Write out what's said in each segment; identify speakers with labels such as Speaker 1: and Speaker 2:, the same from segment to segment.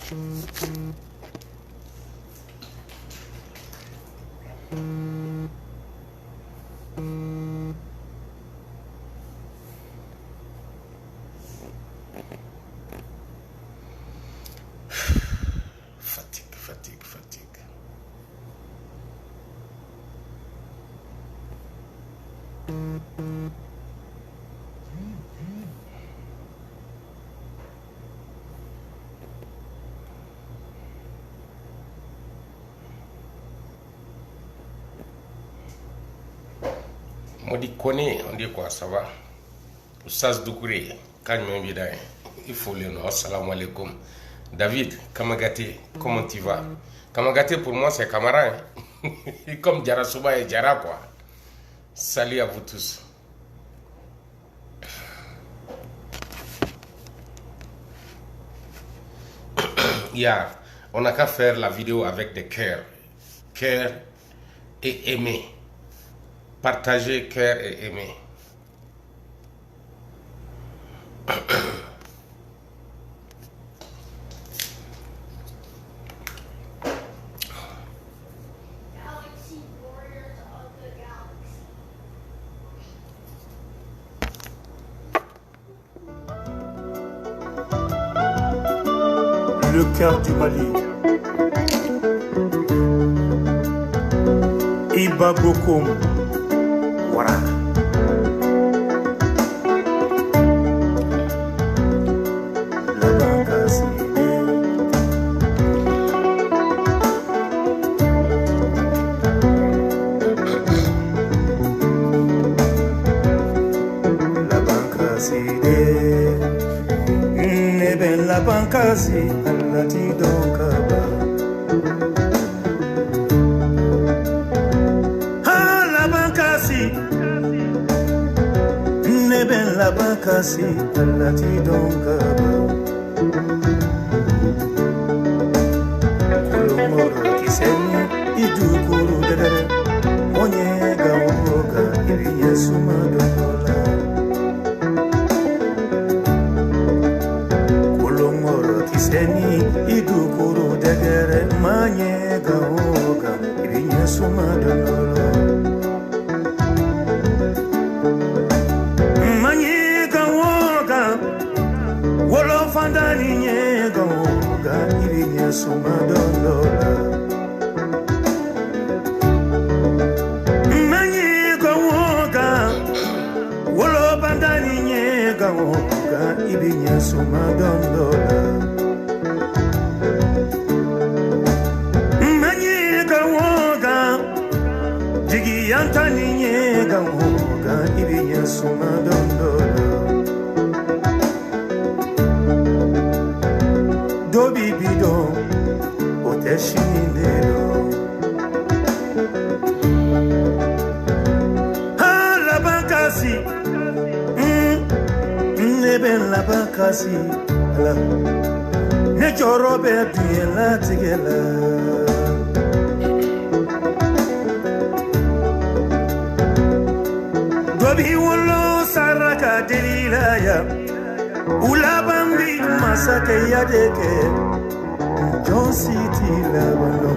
Speaker 1: Fatigue. On dit connaît, on dit quoi, ça va? Oustaz Doucouré, quand même bien, il faut le nom. Assalamu alaikum. David, Kamagaté, comment tu vas? Kamagaté pour moi c'est Camara, hein? Comme Diarra Souba et Diarra quoi. Salut à vous tous. Yeah, on n'a qu'à faire la vidéo avec des cœurs. Cœur et aimer. Partager cœur et aimer.
Speaker 2: Le cœur du Mali. Iba Bokoum. Voilà. La banque a signé. La banque a signé. Neben la banque a signé. La bancasi, la tidonga. Kulomoro kiseni, idukuru dere. Onyega woga, ibiye sumadola. Kulomoro kiseni, idukuru dere. Manyega woga, ibiye sumadola. Fandani nyega woga ilinya sumadondola Manyega woga wolo bandani nyega woga ilinya sumadondola Manyega woga jigi yantani nyega woga ilinya sumadondola Bibido, Oteshinero. Ah, la bancasi, neben la bancasi, la. Nejo Robert la tigela. Dobi wolo saraka delilaya. Ulabambi masake yadeke John City labano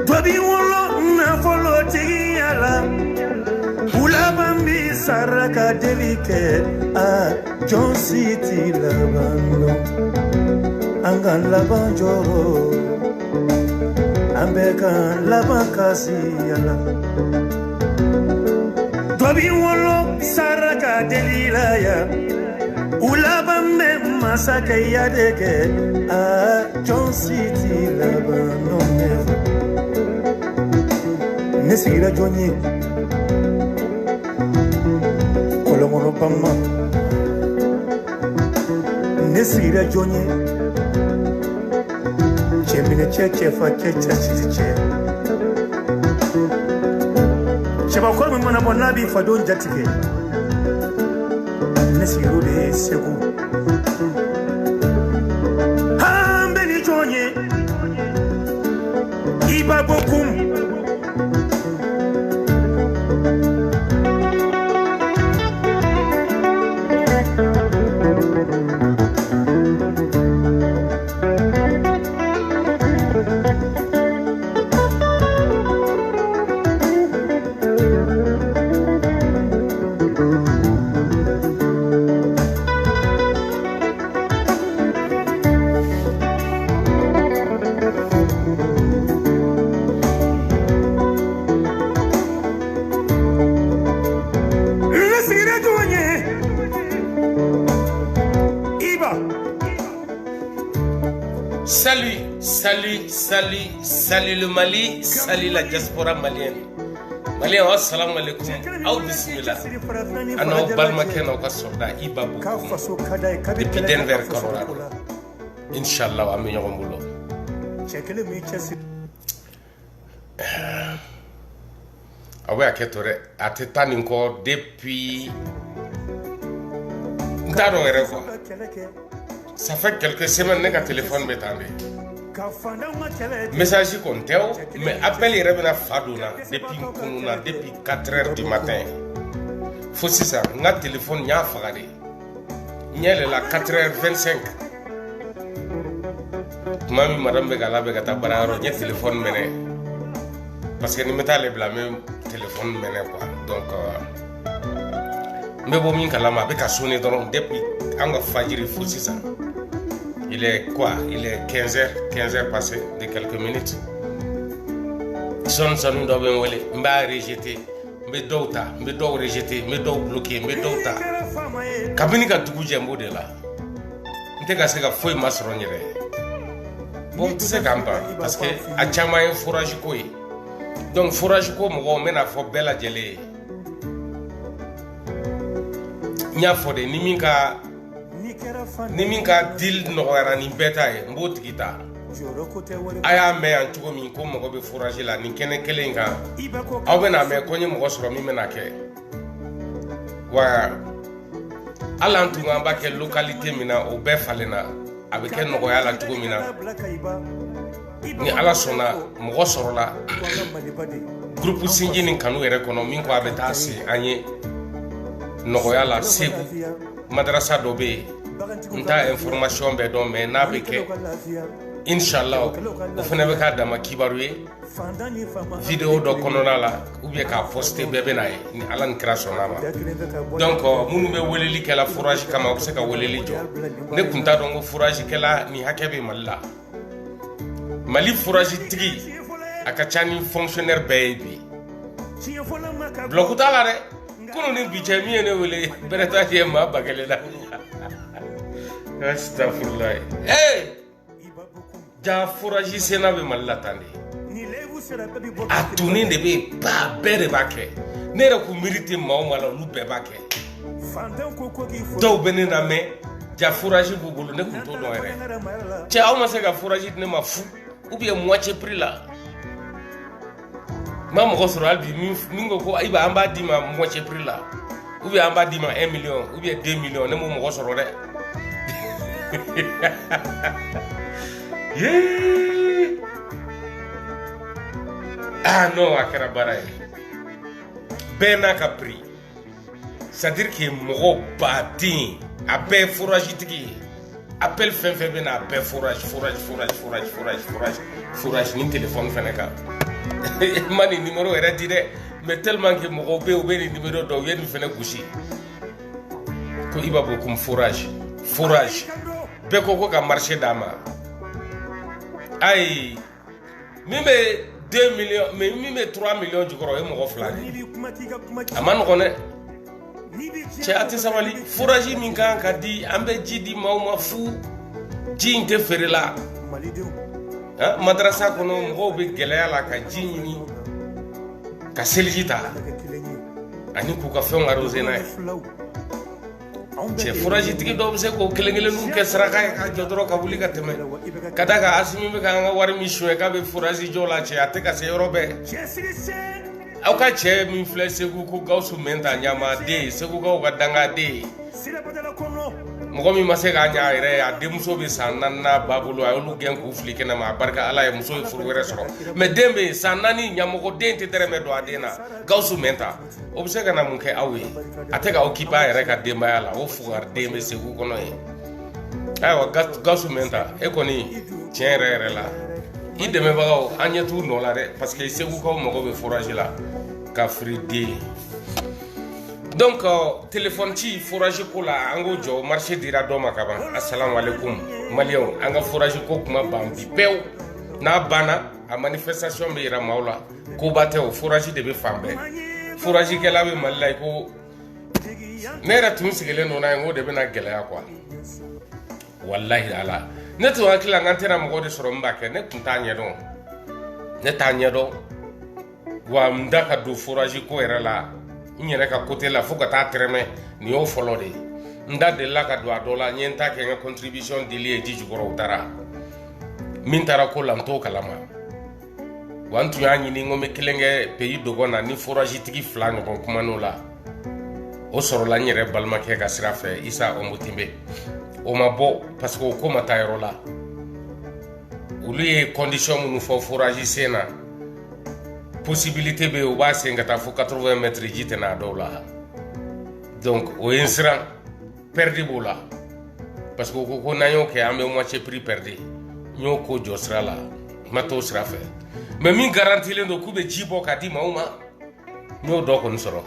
Speaker 2: Dobi wolo na follow tigiyala Ulabambi saraka delike John City labano Angan labanjoro Ambekan labankasi ala Dobi wolo saraka delilaya Ulabambe masake yadeke John City labano Nesira jonye Kolomono pama Nesira jonye Chemine cheche fa cheche cheche Cheba kolme mwana mwanabi fa don jatike Nesiru de segu
Speaker 1: Salut, salut, salut, salut le Mali, salut la diaspora malienne. Malien, assalamu alaikum, aw bismillah. Ano balma keno ka solda ibabu depuis Denver, Colorado. Inch'Allah, ami ñogombulo. Awe aketore ateta ninko depuis Ndaro quoi. Ça fait quelques semaines que le téléphone m'est tombé. Message compté, mais appel est revenu à Fadouna depuis 4h du matin. Faut c'est ça, mon téléphone n'y a pas de. Il y a là 4h25. Mami madame Begala Begata Bararo, il téléphone mené. Parce que nous mettons les blâmes, téléphone mené quoi. Donc, mais bon, il y a sonné depuis un fajiri faut c'est ça. Il est quoi? Il est 15h passé de quelques minutes. Son nous devons aller, m'a rejeté, me douta, me dou rejeté, me dou bloqué, me douta. Kabinika tugu jambo de là. N'teka seka foi masronyere. Bon, tu sais quand pas parce que a chama un fourrage koi. Donc fourrage ko mo mena fo bela jele. Nya fo de ni minka deal no ni beta e mbot kita aya me antugo min ko mo be fourage la ni kene kelenga aw be na me ko nyi mo soro mi mena ke wa ala antugo amba ke localité mina o be falena avec ken no ya la antugo mina ni ala sona mo soro la groupe singi ni kanu ere kono min ko abeta si anye no ya la sebu madrasa dobe nta information be don mais na be ke inshallah o fene be ka dama kibaru vidéo do konona la ou bien ka poster bebe na ni alan création na ma donc munu be weleli kala fourage kama o se ka weleli jo ne kunta don fourage kala ni hakebe malla mali fourage tigi aka chani fonctionnaire baby blokuta la re kono ni biche mi ene wele bereta je ma bagale la astaghfirullah ja fourage sena be mallatande atuni de be ba bere bake nera ku mérite mawmala lu be bake do benena me ja fourage bugulu ne ku to do ere ci awma se ga fourage ne ma fu ou bien moitié prix là mam ko soro albi mingo ko iba amba di ma moitié prix là ou bien amba di ma 1 million ou bien 2 millions ne mo ko soro de ah non akara baray bena capri c'est-à-dire que mo batin appel fourage tigi appel fin bena appel fourage ni téléphone feneka mani numéro era dire mais tellement que mo be ni numéro do yeni fene gushi ko iba beaucoup fourage be ko ka marché dama ay mime 2 millions mais mime 3 millions du gros e mo flani aman ko ne ci ati samali fourage min kan ka di ambe jidi mawma fu ji inte ferila madrasa kono mo be gelaya la ka jini ka seljita ani ku ka fen arose na c'est fourage tigi do se ko kelengele nu ke saraka ka jodoro ka buli ka teme kada ka asimi be ka nga war mission ka be fourage jola che ateka se eurobe au ka che mi flese ku gausu menta nyama de se ku ka danga de mo mi mase ka nya ire ya de muso be sanana babulu ay lu gen ku flike na ma barka ala e muso e furwere soro me dembe sanani nyamo ko dente tereme do adena gausu menta obse kana mun ke awe ateka okipa ire ka demba yala o fugar dembe se ku kono e ay wa gausu menta e koni tienre la ide me bago anya tu no la re parce que se ku ko mo ko be fourage la ka fridi. Donc téléphone ti fourage ko la ango jo marché dira do makaba assalamu alaikum malien anga fourage ko kuma bambi pew na bana a manifestation be ira maula ko bate o fourage de be fambe fourage ke la be malai ko nera tun sigele no na ngo de be na gele ya kwa wallahi ala ne to hakila ngantena mo de soro mbake ne kunta nyedo ne ta nyedo wa mdaka do forage ko era la nyere ka côté la fuka ta treme ni o folode nda de la ka do adola nyenta ke nga contribution de lié di jugoro tara min tara ko lanto kalama wantu yanyi ni ngome kelenge pays dogona ni forage tigi flan ko kuma no la o soro la nyere balma ke ga sira fe isa o mutimbe o mabo parce que ko mata yoro la uli condition mu fo forage sena possibilité be o ba se ngata fo 80 mètres jitena dola donc o insra perdi bola parce que ko nayo ke ambe moitié prix perdu nyo ko josra la mato sra fe mais min garantie le do kube jibo kadi mauma nyo do ko nsoro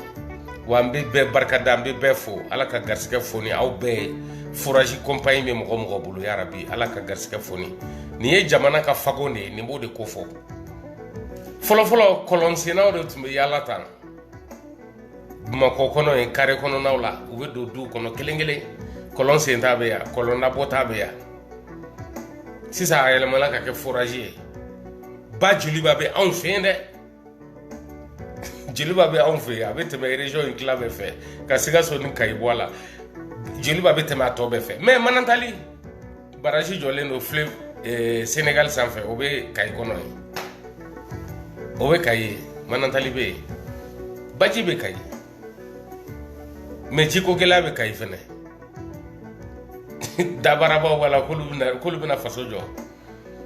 Speaker 1: wambe be barkada ambe be fo ala ka garsika foni aw be forage compagnie me mo bulu ya rabbi ala ka garsika foni ni e jamana ka fagone ni mode ko fo folo kolon sina do tumbe yalla tan ma ko kono en kare kono nawla ube do du kono kelengele kolon sina be ya kolon na bota be ya si ça ayele mala ka ke forage ba jiliba be en fin de jiliba be en fin avec mes régions enclave fait ka siga so ni kay bola jiliba be tema to be fait mais manantali baraji jole no fleuve Sénégal sans fait obe kay kono obe kay manantali be baji be kay mais jiko gela be kay fene dabaraba wala kulubina faso jo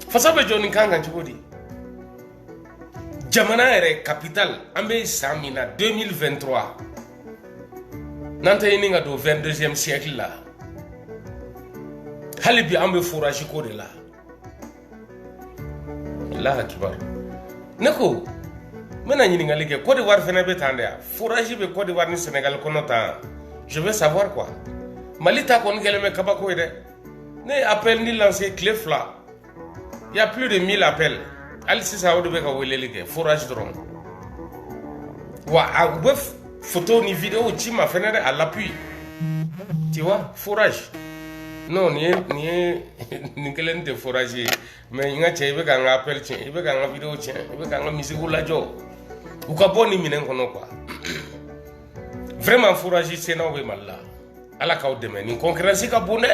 Speaker 1: faso be jo ni kanga chukodi jamana ere capital ambe samina 2023 nanta yininga do 22e siècle la halibi ambe forage ko de la la akbar neko mena yininga leke Côte d'Ivoire fene be tande forage be Côte d'Ivoire ni Sénégal kono ta je veux savoir quoi Malita kon geleme kabako ide ne appel ni lancé clé fla il y a plus de 1000 appels Alice ça de beka welelike forage drone wa wef photo ni vidéo chima fenere à l'appui tu vois forage non ni kelen de forage mais nga che beka nga appel che beka nga vidéo che beka nga musique la jo ou ka boni minen kono quoi vraiment forage c'est na we malla ala ka odeme ni concurrence ka bune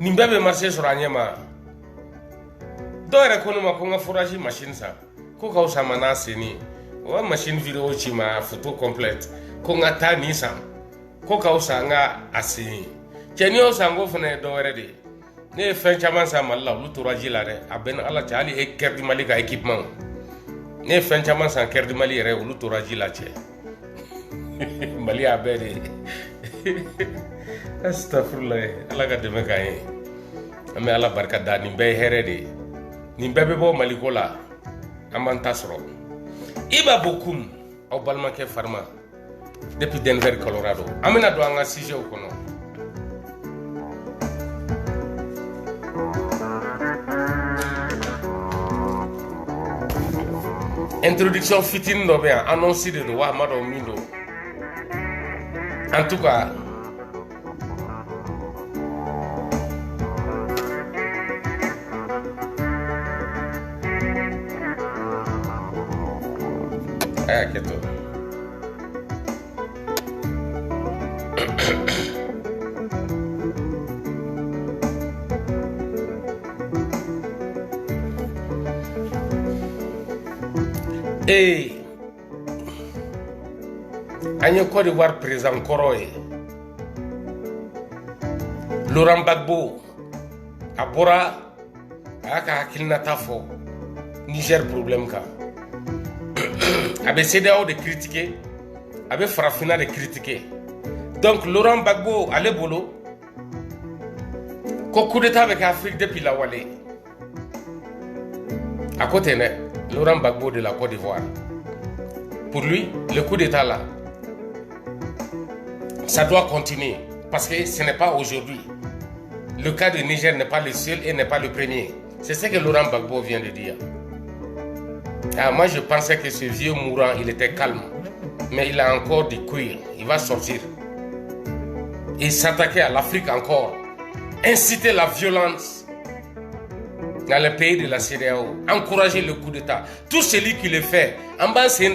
Speaker 1: ni mbebe marché sur anyema doere kono ma ko nga forage machine sa ko ka usama na seni wa machine vidéo chima photo complète ko nga tani sam ko ka usanga asini cheni usango fune doere de ne fen chaman sa malla lu toraji la de aben ala chali e kerdi mali ka équipement ne fen chaman sa kerdi mali re lu toraji la che mali abede astaghfirullah ala ka deme kay ame ala barka da ni be herede ni bebe bo malikola amantasro iba bokum au balmake farma depuis Denver Colorado amena do anga sije kono introduction fitin do be annonce de wa mado mindo en tout cas quieto. Et Agne Côte d'Ivoire présent Koroye Laurent Gbagbo Abora Aka Hakilina Tafo Niger problème ka avait CEDEAO de critiquer, avait Farafina de critiquer. Donc Laurent Gbagbo allait bolo, coup d'état avec l'Afrique depuis la Wallée. À côté, Laurent Gbagbo de la Côte d'Ivoire. Pour lui, le coup d'état là, ça doit continuer parce que ce n'est pas aujourd'hui. Le cas de Niger n'est pas le seul et n'est pas le premier. C'est ce que Laurent Gbagbo vient de dire. Ah, moi je pensais que ce vieux mourant il était calme, mais il a encore des couilles, il va sortir et s'attaquer à l'Afrique encore inciter la violence dans les pays de la CEDEAO, encourager le coup d'État. Tout celui qui le fait, en bas c'est un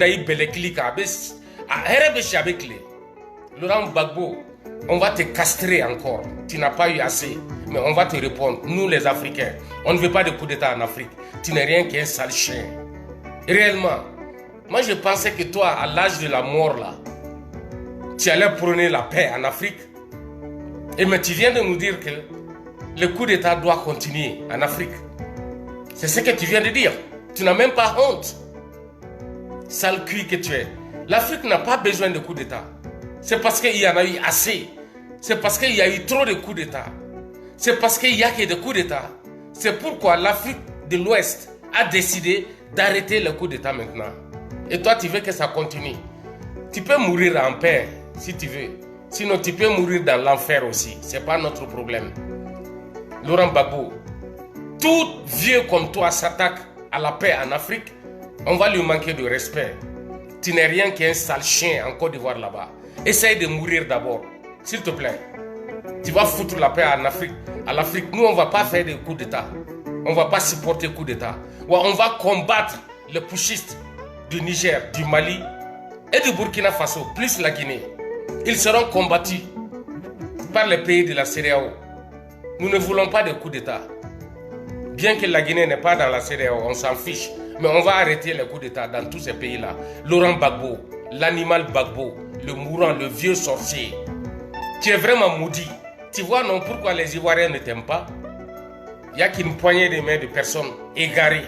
Speaker 1: Laurent Gbagbo, on va te castrer encore. Tu n'as pas eu assez, mais on va te répondre. Nous les Africains, on ne veut pas de coup d'État en Afrique. Tu n'es rien qu'un sale chien. Réellement, moi je pensais que toi, à l'âge de la mort là, tu allais prôner la paix en Afrique. Et mais tu viens de nous dire que le coup d'État doit continuer en Afrique. C'est ce que tu viens de dire. Tu n'as même pas honte. Sale cul que tu es. L'Afrique n'a pas besoin de coup d'État. C'est parce qu'il y en a eu assez. C'est parce qu'il y a eu trop de coups d'État. C'est parce qu'il y a que des coups d'État. C'est pourquoi l'Afrique de l'Ouest a décidé d'arrêter le coup d'État maintenant. Et toi, tu veux que ça continue. Tu peux mourir en paix si tu veux. Sinon, tu peux mourir dans l'enfer aussi. Ce n'est pas notre problème. Laurent Gbagbo, tout vieux comme toi s'attaque à la paix en Afrique, on va lui manquer de respect. Tu n'es rien qu'un sale chien en Côte d'Ivoire là-bas. Essaye de mourir d'abord, s'il te plaît. Tu vas foutre la paix en Afrique. À l'Afrique, nous, on ne va pas faire de coups d'État. On ne va pas supporter coup d'État. Ouais, on va combattre les putschistes du Niger, du Mali et du Burkina Faso, plus la Guinée. Ils seront combattus par les pays de la CEDEAO. Nous ne voulons pas de coup d'État. Bien que la Guinée n'est pas dans la CEDEAO, on s'en fiche. Mais on va arrêter les coups d'État dans tous ces pays-là. Laurent Gbagbo, l'animal Gbagbo, le mourant, le vieux sorcier. Tu es vraiment maudit. Tu vois non pourquoi les Ivoiriens ne t'aiment pas? Il n'y a qu'une poignée de mains de personnes égarées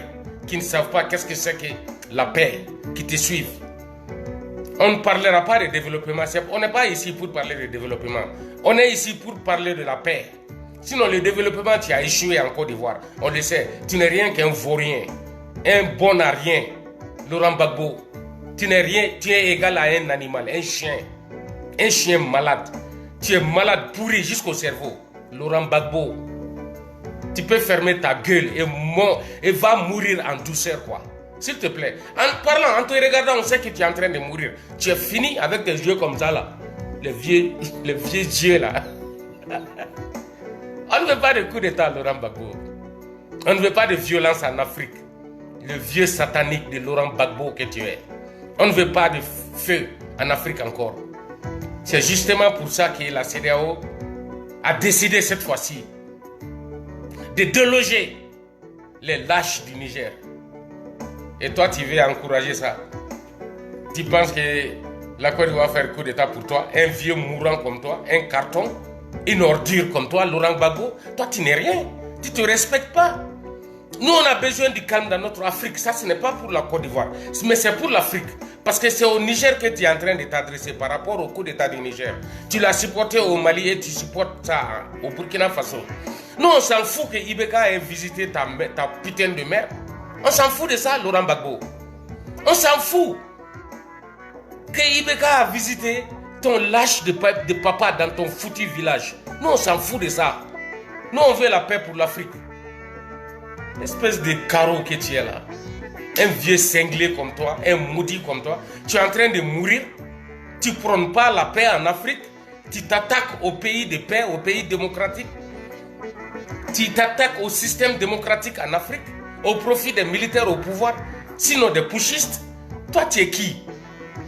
Speaker 1: qui ne savent pas qu'est-ce que c'est que la paix, qui te suivent. On ne parlera pas de développement. On n'est pas ici pour parler de développement. On est ici pour parler de la paix. Sinon, le développement, tu as échoué en Côte d'Ivoire. On le sait. Tu n'es rien qu'un vaurien. Un bon à rien. Laurent Gbagbo. Tu n'es rien. Tu es égal à un animal, un chien. Un chien malade. Tu es malade, pourri jusqu'au cerveau. Laurent Gbagbo. Tu peux fermer ta gueule et va mourir en douceur, quoi. S'il te plaît. En parlant, en te regardant, on sait que tu es en train de mourir. Tu es fini avec tes yeux comme ça, là. Les vieux yeux, là. On ne veut pas de coup d'État, Laurent Gbagbo. On ne veut pas de violence en Afrique. Le vieux satanique de Laurent Gbagbo que tu es. On ne veut pas de feu en Afrique encore. C'est justement pour ça que la CEDEAO a décidé cette fois-ci de déloger les lâches du Niger. Et toi, tu veux encourager ça. Tu penses que la Côte d'Ivoire va faire coup d'État pour toi? Un vieux mourant comme toi, un carton, une ordure comme toi, Laurent Gbagbo. Toi, tu n'es rien. Tu ne te respectes pas. Nous, on a besoin du calme dans notre Afrique. Ça, ce n'est pas pour la Côte d'Ivoire, mais c'est pour l'Afrique. Parce que c'est au Niger que tu es en train de t'adresser par rapport au coup d'État du Niger. Tu l'as supporté au Mali et tu supportes ça au Burkina Faso. Nous, on s'en fout que Ibeka ait visité ta putain de mère. On s'en fout de ça, Laurent Gbagbo. On s'en fout que Ibeka a visité ton lâche de papa dans ton foutu village. Nous, on s'en fout de ça. Nous, on veut la paix pour l'Afrique. Espèce de carreau que tu es là. Un vieux cinglé comme toi, un maudit comme toi. Tu es en train de mourir. Tu ne prônes pas la paix en Afrique. Tu t'attaques au pays de paix, au pays démocratique. Tu t'attaques au système démocratique en Afrique, au profit des militaires au pouvoir, sinon des putschistes. Toi, tu es qui?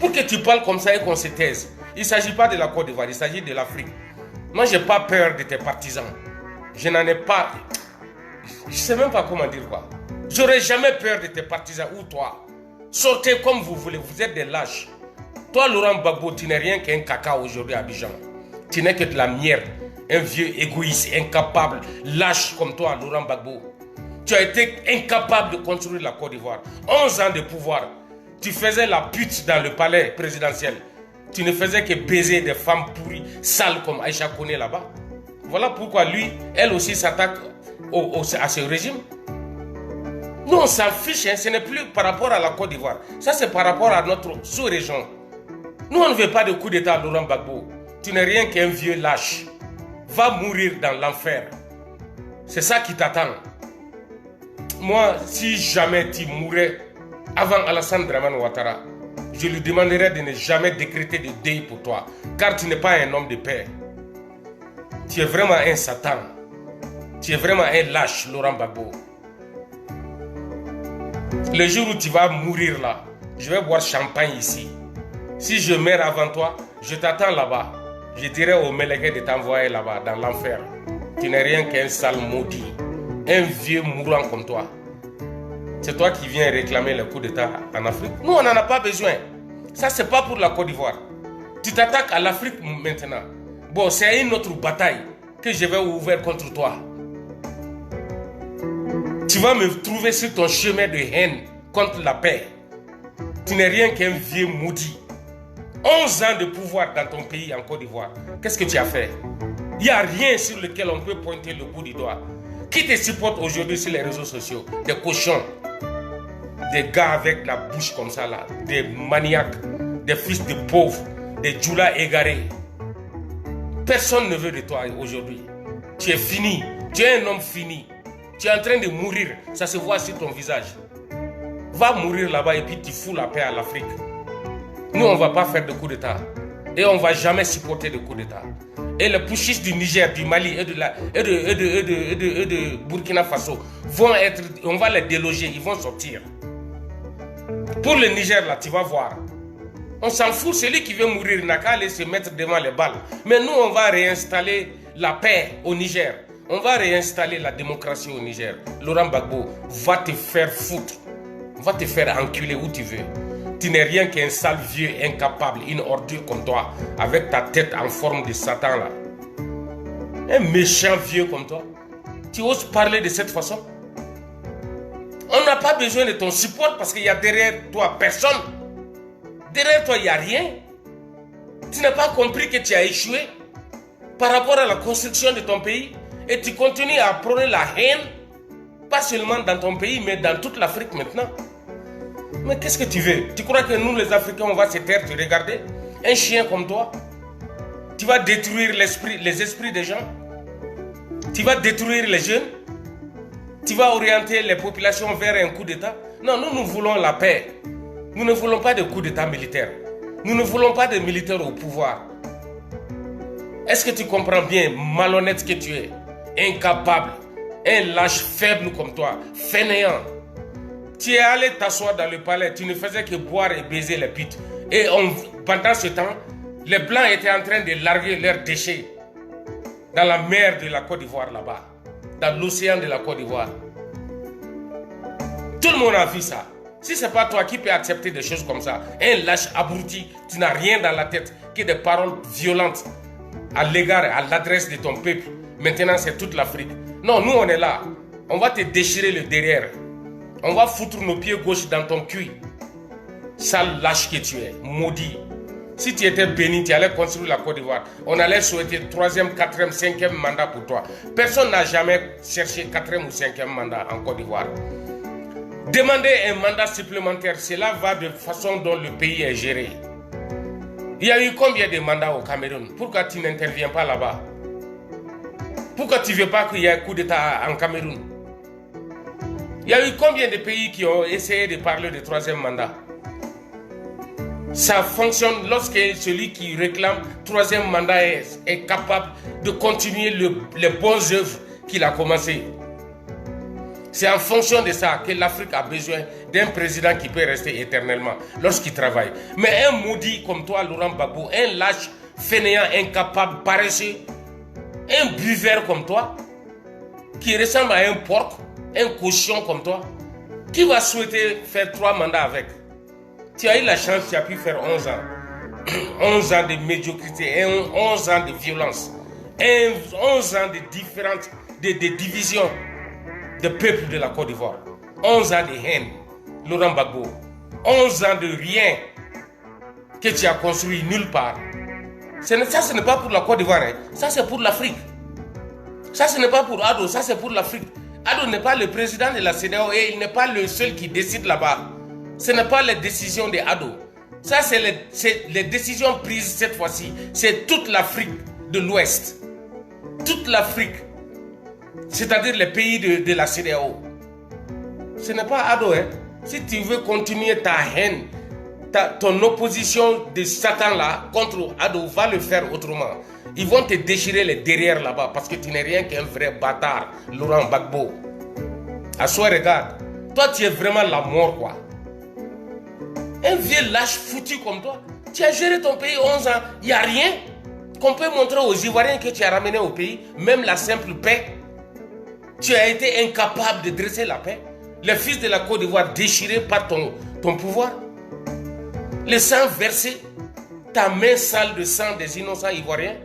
Speaker 1: Pour que tu parles comme ça et qu'on se taise. Il ne s'agit pas de la Côte d'Ivoire, il s'agit de l'Afrique. Moi, je n'ai pas peur de tes partisans. Je n'en ai pas. Je ne sais même pas comment dire quoi. J'aurais jamais peur de tes partisans ou toi. Sortez comme vous voulez, vous êtes des lâches. Toi, Laurent Gbagbo, tu n'es rien qu'un caca aujourd'hui à Abidjan. Tu n'es que de la merde. Un vieux égoïste, incapable, lâche comme toi, Laurent Gbagbo. Tu as été incapable de construire la Côte d'Ivoire. 11 ans de pouvoir. Tu faisais la pute dans le palais présidentiel. Tu ne faisais que baiser des femmes pourries, sales comme Aïcha Koné là-bas. Voilà pourquoi lui, elle aussi s'attaque à ce régime. Nous, on s'en fiche, hein. Ce n'est plus par rapport à la Côte d'Ivoire. Ça, c'est par rapport à notre sous-région. Nous, on ne veut pas de coup d'État, Laurent Gbagbo. Tu n'es rien qu'un vieux lâche. Va mourir dans l'enfer. C'est ça qui t'attend. Moi, si jamais tu mourrais avant Alassane Dramane Ouattara, je lui demanderais de ne jamais décréter de deuil pour toi. Car tu n'es pas un homme de paix. Tu es vraiment un Satan. Tu es vraiment un lâche, Laurent Gbagbo. Le jour où tu vas mourir là, je vais boire champagne ici. Si je meurs avant toi, je t'attends là-bas. Je dirai au Mélégué de t'envoyer là-bas, dans l'enfer. Tu n'es rien qu'un sale maudit. Un vieux mourant comme toi. C'est toi qui viens réclamer le coup d'État en Afrique. Nous, on n'en a pas besoin. Ça, c'est pas pour la Côte d'Ivoire. Tu t'attaques à l'Afrique maintenant. Bon, c'est une autre bataille que je vais ouvrir contre toi. Tu vas me trouver sur ton chemin de haine contre la paix. Tu n'es rien qu'un vieux maudit. 11 ans de pouvoir dans ton pays en Côte d'Ivoire. Qu'est-ce que tu as fait? Il n'y a rien sur lequel on peut pointer le bout du doigt. Qui te supporte aujourd'hui sur les réseaux sociaux? Des cochons. Des gars avec la bouche comme ça là. Des maniaques. Des fils de pauvres. Des djoulas égarés. Personne ne veut de toi aujourd'hui. Tu es fini. Tu es un homme fini. Tu es en train de mourir. Ça se voit sur ton visage. Va mourir là-bas et puis tu fous la paix à l'Afrique. Nous, on ne va pas faire de coup d'État. Et on ne va jamais supporter de coup d'État. Et les putschistes du Niger, du Mali et de Burkina Faso vont être... On va les déloger, ils vont sortir. Pour le Niger, là, tu vas voir. On s'en fout, celui qui veut mourir, il n'a qu'à aller se mettre devant les balles. Mais nous, on va réinstaller la paix au Niger. On va réinstaller la démocratie au Niger. Laurent Gbagbo va te faire foutre. Va te faire enculer où tu veux. Tu n'es rien qu'un sale vieux incapable, une ordure comme toi, avec ta tête en forme de Satan là. Un méchant vieux comme toi. Tu oses parler de cette façon? On n'a pas besoin de ton support parce qu'il y a derrière toi personne. Derrière toi, il n'y a rien. Tu n'as pas compris que tu as échoué par rapport à la construction de ton pays et tu continues à prôner la haine, pas seulement dans ton pays, mais dans toute l'Afrique maintenant. Mais qu'est-ce que tu veux? Tu crois que nous, les Africains, on va se taire, te regarder? Un chien comme toi? Tu vas détruire les esprits des gens? Tu vas détruire les jeunes? Tu vas orienter les populations vers un coup d'État? Non, nous voulons la paix. Nous ne voulons pas de coup d'État militaire. Nous ne voulons pas de militaires au pouvoir. Est-ce que tu comprends bien, malhonnête que tu es? Incapable, un lâche faible comme toi, fainéant. Tu es allé t'asseoir dans le palais, tu ne faisais que boire et baiser les pites. Et pendant ce temps, les Blancs étaient en train de larguer leurs déchets dans la mer de la Côte d'Ivoire là-bas, dans l'océan de la Côte d'Ivoire. Tout le monde a vu ça. Si ce n'est pas toi qui peux accepter des choses comme ça, un lâche abruti, tu n'as rien dans la tête que des paroles violentes à l'égard, à l'adresse de ton peuple. Maintenant, c'est toute l'Afrique. Non, nous, on est là. On va te déchirer le derrière. On va foutre nos pieds gauche dans ton cul. Sale lâche que tu es, maudit. Si tu étais béni, tu allais construire la Côte d'Ivoire. On allait souhaiter 3e, 4e, 5e mandat pour toi. Personne n'a jamais cherché 4e ou 5e mandat en Côte d'Ivoire. Demander un mandat supplémentaire, cela va de façon dont le pays est géré. Il y a eu combien de mandats au Cameroun? Pourquoi tu n'interviens pas là-bas? Pourquoi tu ne veux pas qu'il y ait un coup d'État en Cameroun? Il y a eu combien de pays qui ont essayé de parler de 3e mandat? Ça fonctionne lorsque celui qui réclame 3e mandat est capable de continuer les bonnes œuvres qu'il a commencées. C'est en fonction de ça que l'Afrique a besoin d'un président qui peut rester éternellement lorsqu'il travaille. Mais un maudit comme toi, Laurent Gbagbo, un lâche, fainéant, incapable, paresseux, un buveur comme toi, qui ressemble à un porc, un cochon comme toi, qui va souhaiter faire 3 mandats avec? Tu as eu la chance, tu as pu faire 11 ans. 11 ans de médiocrité, 11 ans de violence, 11 ans de division des peuples de la Côte d'Ivoire. 11 ans de haine, Laurent Gbagbo. 11 ans de rien que tu as construit nulle part. Ça, ce n'est pas pour la Côte d'Ivoire, hein. Ça, c'est pour l'Afrique. Ça, ce n'est pas pour Ado, ça, c'est pour l'Afrique. Ado n'est pas le président de la CEDEAO et il n'est pas le seul qui décide là-bas. Ce n'est pas les décisions de Ado. Ça, c'est les décisions prises cette fois-ci. C'est toute l'Afrique de l'Ouest. Toute l'Afrique. C'est-à-dire les pays de la CEDEAO. Ce n'est pas Ado, hein. Si tu veux continuer ta haine, ton opposition de Satan là contre Ado va le faire autrement. Ils vont te déchirer les derrière là-bas parce que tu n'es rien qu'un vrai bâtard, Laurent Gbagbo. À soi, regarde. Toi, tu es vraiment la mort, quoi. Un vieux lâche foutu comme toi. Tu as géré ton pays 11 ans. Il n'y a rien qu'on peut montrer aux Ivoiriens que tu as ramené au pays. Même la simple paix. Tu as été incapable de dresser la paix. Les fils de la Côte d'Ivoire déchirés par ton pouvoir. Le sang versé. Ta main sale de sang des innocents Ivoiriens.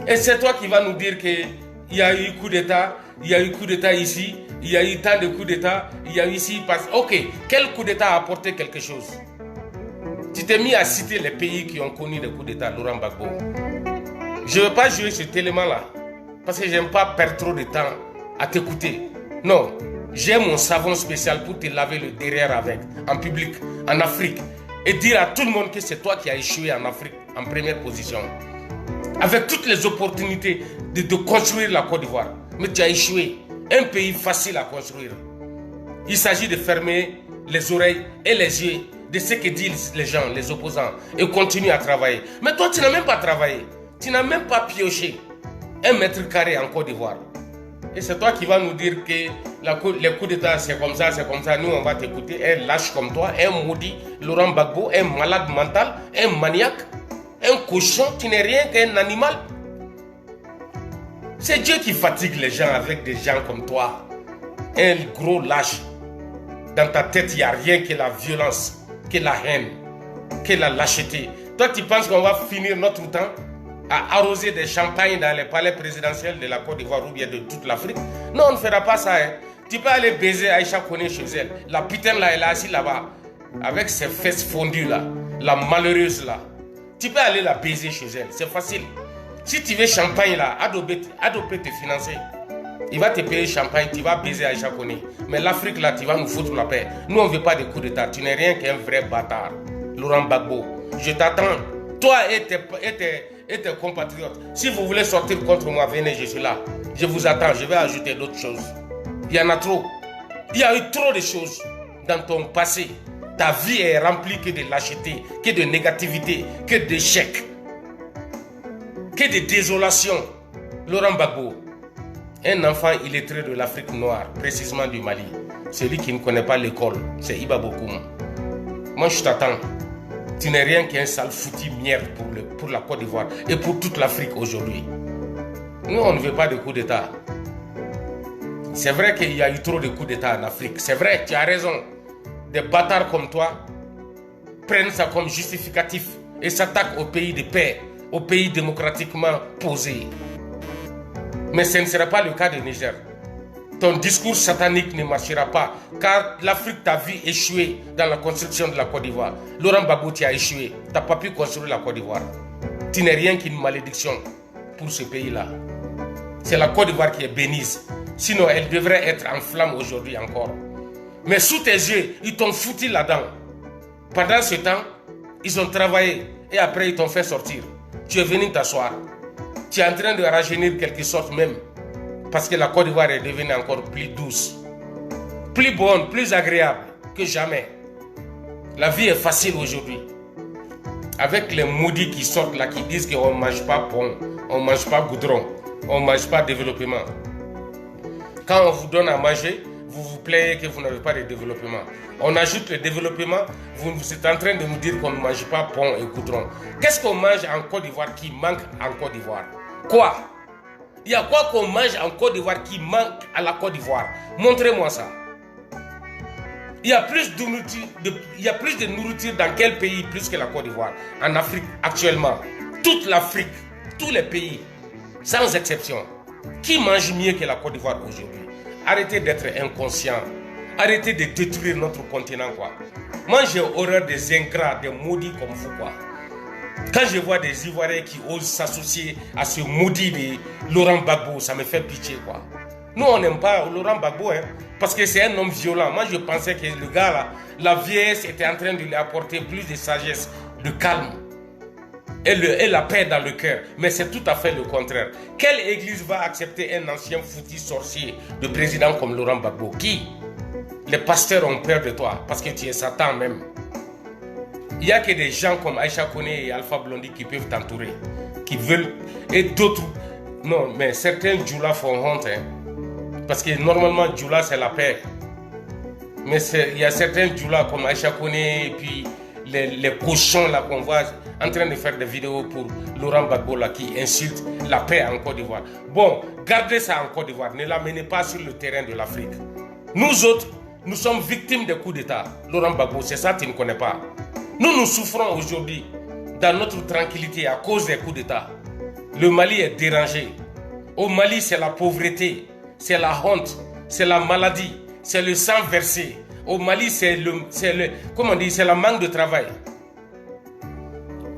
Speaker 1: Et c'est toi qui vas nous dire qu'il y a eu coup d'État. Il y a eu coup d'État ici. Il y a eu tant de coups d'État. Il y a eu ici. Ok, quel coup d'État a apporté quelque chose? Tu t'es mis à citer les pays qui ont connu des coups d'État, Laurent Gbagbo. Je ne veux pas jouer cet élément-là. Parce que je n'aime pas perdre trop de temps à t'écouter. Non, j'ai mon savon spécial pour te laver le derrière avec, en public, en Afrique. Et dire à tout le monde que c'est toi qui as échoué en Afrique, en première position. Avec toutes les opportunités de construire la Côte d'Ivoire. Mais tu as échoué. Un pays facile à construire. Il s'agit de fermer les oreilles et les yeux de ce que disent les gens, les opposants, et continuer à travailler. Mais toi, tu n'as même pas travaillé. Tu n'as même pas pioché 1 mètre carré en Côte d'Ivoire. Et c'est toi qui vas nous dire que les coups d'État, c'est comme ça, c'est comme ça. Nous, on va t'écouter. Un lâche comme toi, un maudit, Laurent Gbagbo, un malade mental, un maniaque, un cochon. Tu n'es rien qu'un animal. C'est Dieu qui fatigue les gens avec des gens comme toi. Un gros lâche. Dans ta tête, il n'y a rien que la violence, que la haine, que la lâcheté. Toi, tu penses qu'on va finir notre temps à arroser des champagnes dans les palais présidentiels de la Côte d'Ivoire ou bien de toute l'Afrique? Non, on ne fera pas ça. Hein. Tu peux aller baiser Aïcha Koné chez elle. La putain là, elle est assise là-bas. Avec ses fesses fondues là. La malheureuse là. Tu peux aller la baiser chez elle. C'est facile. Si tu veux champagne là, Ado peut te financer. Il va te payer champagne, tu vas baiser Aïcha Koné. Mais l'Afrique là, tu vas nous foutre la paix. Nous, on ne veut pas de coups d'État. Tu n'es rien qu'un vrai bâtard. Laurent Gbagbo. Je t'attends. Toi et tes compatriotes. Si vous voulez sortir contre moi, venez, je suis là. Je vous attends. Je vais ajouter d'autres choses. Il y en a trop. Il y a eu trop de choses dans ton passé. Ta vie est remplie que de lâcheté, que de négativité, que d'échecs, que de désolation. Laurent Gbagbo, un enfant illettré de l'Afrique noire, précisément du Mali. Celui qui ne connaît pas l'école, c'est Iba Bokoum. Moi, je t'attends. Tu n'es rien qu'un sale foutu merde pour la Côte d'Ivoire et pour toute l'Afrique aujourd'hui. Nous, on ne veut pas de coup d'État. C'est vrai qu'il y a eu trop de coups d'État en Afrique. C'est vrai, tu as raison. Des bâtards comme toi prennent ça comme justificatif et s'attaquent au pays de paix, au pays démocratiquement posé. Mais ce ne sera pas le cas du Niger. Ton discours satanique ne marchera pas, car l'Afrique t'a vu échouer dans la construction de la Côte d'Ivoire. Laurent Gbagbo, tu as échoué. Tu n'as pas pu construire la Côte d'Ivoire. Tu n'es rien qu'une malédiction pour ce pays-là. C'est la Côte d'Ivoire qui est bénisse. Sinon, elle devrait être en flamme aujourd'hui encore. Mais sous tes yeux, ils t'ont foutu là-dedans. Pendant ce temps, ils ont travaillé et après ils t'ont fait sortir. Tu es venu t'asseoir. Tu es en train de rajeunir quelque sorte même. Parce que la Côte d'Ivoire est devenue encore plus douce, plus bonne, plus agréable que jamais. La vie est facile aujourd'hui. Avec les maudits qui sortent là, qui disent qu'on ne mange pas pont, on ne mange pas goudron, on ne mange pas développement. Quand on vous donne à manger, vous vous plaignez que vous n'avez pas de développement. On ajoute le développement, vous êtes en train de nous dire qu'on ne mange pas pont et goudron. Qu'est-ce qu'on mange en Côte d'Ivoire qui manque en Côte d'Ivoire? Quoi? Il y a quoi qu'on mange en Côte d'Ivoire qui manque à la Côte d'Ivoire? Montrez-moi ça. Il y a plus de nourriture dans quel pays plus que la Côte d'Ivoire? En Afrique actuellement. Toute l'Afrique, tous les pays, sans exception. Qui mange mieux que la Côte d'Ivoire aujourd'hui? Arrêtez d'être inconscient. Arrêtez de détruire notre continent, quoi. Moi, j'ai horreur des ingrats, des maudits comme vous, quoi. Quand je vois des Ivoiriens qui osent s'associer à ce maudit de Laurent Gbagbo, ça me fait pitié, quoi. Nous, on n'aime pas Laurent Gbagbo, hein, parce que c'est un homme violent. Moi, je pensais que le gars, là, la vieillesse était en train de lui apporter plus de sagesse, de calme et la paix dans le cœur. Mais c'est tout à fait le contraire. Quelle église va accepter un ancien foutu sorcier de président comme Laurent Gbagbo? Qui? Les pasteurs ont peur de toi, parce que tu es Satan même. Il n'y a que des gens comme Aïcha Koné et Alpha Blondy qui peuvent t'entourer, qui veulent, et d'autres. Non, mais certains Djoula font honte. Hein, parce que normalement, Djoula, c'est la paix. Mais il y a certains Djoula comme Aïcha Koné et puis les cochons là qu'on voit en train de faire des vidéos pour Laurent Gbagbo là, qui insulte la paix en Côte d'Ivoire. Bon, gardez ça en Côte d'Ivoire, ne l'amenez pas sur le terrain de l'Afrique. Nous autres, nous sommes victimes des coups d'État. Laurent Gbagbo, c'est ça que tu ne connais pas. Nous souffrons aujourd'hui dans notre tranquillité à cause des coups d'État. Le Mali est dérangé. Au Mali, c'est la pauvreté, c'est la honte, c'est la maladie, c'est le sang versé. Au Mali, c'est la manque de travail.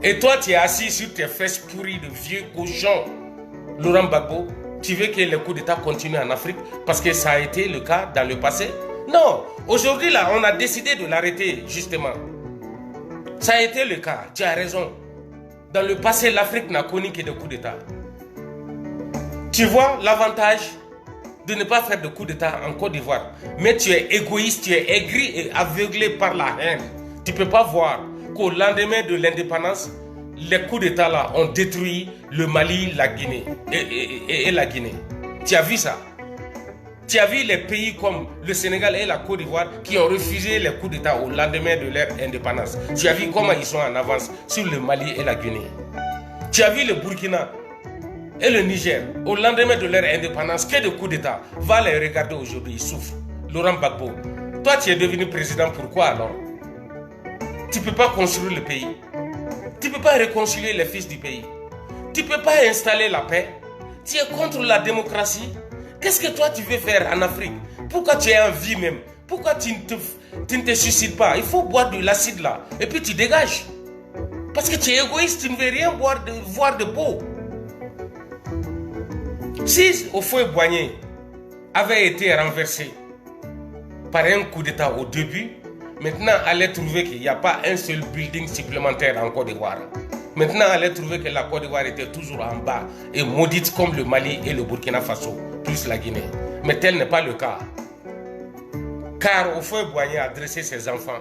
Speaker 1: Et toi, tu es assis sur tes fesses pourries de vieux cochons. Laurent Gbagbo, tu veux que les coups d'État continuent en Afrique parce que ça a été le cas dans le passé? Non, aujourd'hui là, on a décidé de l'arrêter justement. Ça a été le cas, tu as raison. Dans le passé, l'Afrique n'a connu que des coups d'État. Tu vois l'avantage de ne pas faire de coups d'État en Côte d'Ivoire. Mais tu es égoïste, tu es aigri et aveuglé par la haine. Tu ne peux pas voir qu'au lendemain de l'indépendance, les coups d'État là ont détruit le Mali, la Guinée et la Guinée. Tu as vu ça? Tu as vu les pays comme le Sénégal et la Côte d'Ivoire qui ont refusé les coups d'État au lendemain de leur indépendance. Tu as vu comment ils sont en avance sur le Mali et la Guinée. Tu as vu le Burkina et le Niger au lendemain de leur indépendance, que de coups d'État. Va les regarder aujourd'hui, ils souffrent. Laurent Gbagbo, toi tu es devenu président, pourquoi alors? Tu ne peux pas construire le pays. Tu ne peux pas réconcilier les fils du pays. Tu ne peux pas installer la paix. Tu es contre la démocratie. Qu'est-ce que toi tu veux faire en Afrique? Pourquoi tu es en vie même? Pourquoi tu ne te suicides pas? Il faut boire de l'acide là. Et puis tu dégages. Parce que tu es égoïste, tu ne veux rien voir de beau. Si Houphouët-Boigny avait été renversé par un coup d'État au début, maintenant allait trouver qu'il n'y a pas un seul building supplémentaire en Côte d'Ivoire. Maintenant allait trouver que la Côte d'Ivoire était toujours en bas et maudite comme le Mali et le Burkina Faso, plus la Guinée. Mais tel n'est pas le cas. Car Houphouët-Boigny a dressé ses enfants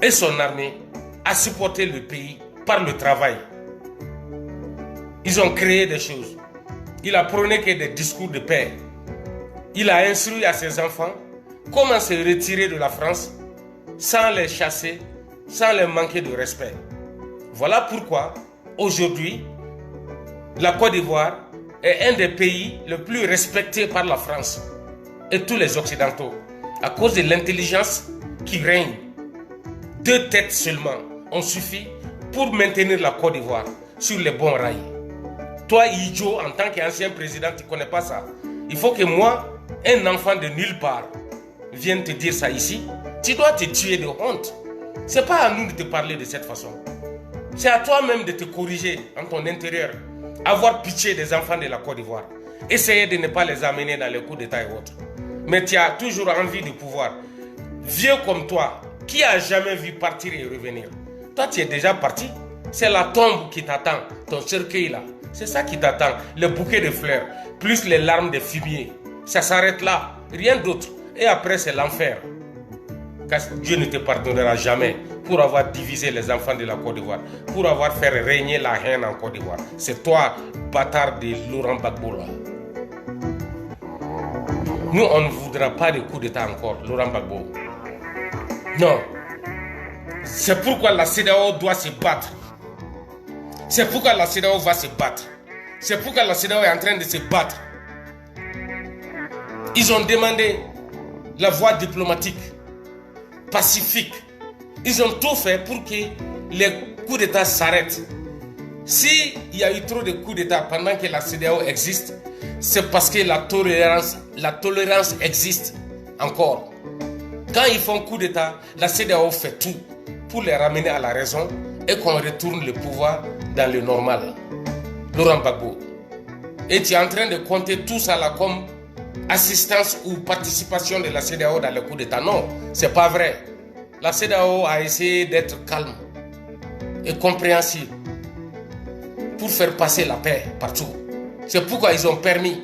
Speaker 1: et son armée à supporter le pays par le travail. Ils ont créé des choses. Il a prôné que des discours de paix. Il a instruit à ses enfants comment se retirer de la France sans les chasser, sans les manquer de respect. Voilà pourquoi aujourd'hui, la Côte d'Ivoire est un des pays les plus respectés par la France et tous les Occidentaux à cause de l'intelligence qui règne. 2 têtes seulement ont suffi pour maintenir la Côte d'Ivoire sur les bons rails. Toi, idiot, en tant qu'ancien président, tu ne connais pas ça. Il faut que moi, un enfant de nulle part, vienne te dire ça ici. Tu dois te tuer de honte. Ce n'est pas à nous de te parler de cette façon. C'est à toi-même de te corriger en ton intérieur. Avoir pitié des enfants de la Côte d'Ivoire. Essayer de ne pas les amener dans les coups d'État et autres. Mais tu as toujours envie de pouvoir. Vieux comme toi, qui a jamais vu partir et revenir? Toi, tu es déjà parti. C'est la tombe qui t'attend, ton cercueil là. C'est ça qui t'attend, le bouquet de fleurs, plus les larmes de fumier. Ça s'arrête là, rien d'autre. Et après, c'est l'enfer. Car Dieu ne te pardonnera jamais pour avoir divisé les enfants de la Côte d'Ivoire, pour avoir fait régner la haine en Côte d'Ivoire. C'est toi, bâtard de Laurent Gbagbo là. Nous, on ne voudra pas de coup d'État encore, Laurent Gbagbo. Non. C'est pourquoi la CEDEAO doit se battre. C'est pourquoi la CEDEAO va se battre. C'est pourquoi la CEDEAO est en train de se battre. Ils ont demandé la voie diplomatique, pacifique. Ils ont tout fait pour que les coups d'État s'arrêtent. S'il y a eu trop de coups d'État pendant que la CEDEAO existe, c'est parce que la tolérance existe encore. Quand ils font coup d'État, la CEDEAO fait tout pour les ramener à la raison et qu'on retourne le pouvoir dans le normal. Laurent Gbagbo. Et tu es en train de compter tout ça là comme assistance ou participation de la CEDEAO dans le coup d'État. Non, c'est pas vrai. La CEDEAO a essayé d'être calme et compréhensible pour faire passer la paix partout. C'est pourquoi ils ont permis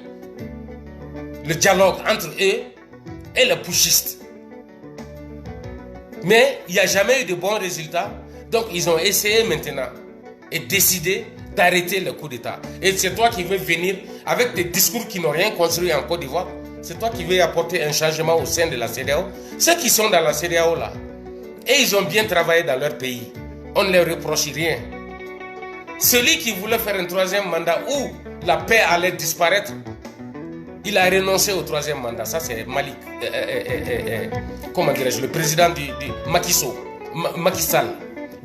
Speaker 1: le dialogue entre eux et les putschistes. Mais il n'y a jamais eu de bons résultats Donc ils ont essayé maintenant et décidé d'arrêter le coup d'État. Et c'est toi qui veux venir avec des discours qui n'ont rien construit en Côte d'Ivoire. C'est toi qui veux apporter un changement au sein de la CEDEAO. Ceux qui sont dans la CEDEAO là, et ils ont bien travaillé dans leur pays. On ne leur reproche rien. Celui qui voulait faire un troisième mandat où la paix allait disparaître, il a renoncé au troisième mandat. Ça c'est Malik, comment dirais-je, le président du Macky Sall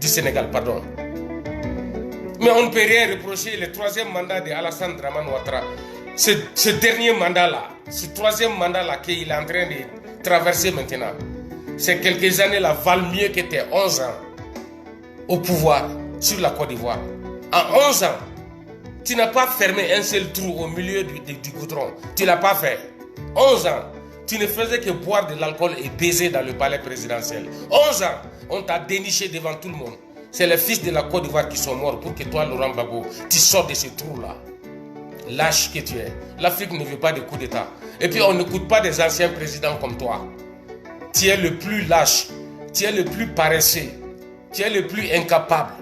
Speaker 1: du Sénégal, pardon. Mais on ne peut rien reprocher le troisième mandat de Alassane Dramane Ouattara. Ce dernier mandat-là, ce troisième mandat-là qu'il est en train de traverser maintenant, ces quelques années-là valent mieux que tes 11 ans au pouvoir sur la Côte d'Ivoire. En 11 ans, tu n'as pas fermé un seul trou au milieu du goudron. Tu ne l'as pas fait. 11 ans, tu ne faisais que boire de l'alcool et baiser dans le palais présidentiel. 11 ans, on t'a déniché devant tout le monde. C'est les fils de la Côte d'Ivoire qui sont morts pour que toi, Laurent Gbagbo, tu sors de ce trou-là. Lâche que tu es. L'Afrique ne veut pas de coup d'État. Et puis on n'écoute pas des anciens présidents comme toi. Tu es le plus lâche, tu es le plus paresseux, tu es le plus incapable,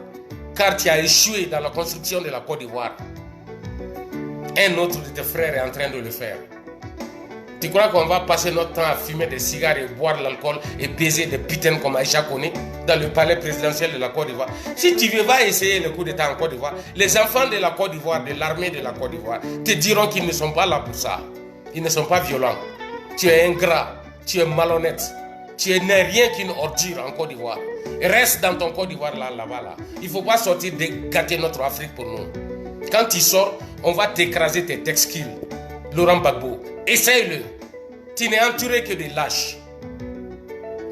Speaker 1: car tu as échoué dans la construction de la Côte d'Ivoire. Un autre de tes frères est en train de le faire. Tu crois qu'on va passer notre temps à fumer des cigares et boire l'alcool et baiser des putains comme Aïcha Koné dans le palais présidentiel de la Côte d'Ivoire? Si tu veux pas essayer le coup d'État en Côte d'Ivoire, les enfants de la Côte d'Ivoire, de l'armée de la Côte d'Ivoire, te diront qu'ils ne sont pas là pour ça. Ils ne sont pas violents. Tu es ingrat, tu es malhonnête, tu n'es rien qu'une ordure en Côte d'Ivoire. Reste dans ton Côte d'Ivoire là-bas. Là. Il ne faut pas sortir de gâter notre Afrique pour nous. Quand tu sors, on va t'écraser tes textiles. Laurent Gbagbo, essaye-le. Tu n'es entouré que de lâches.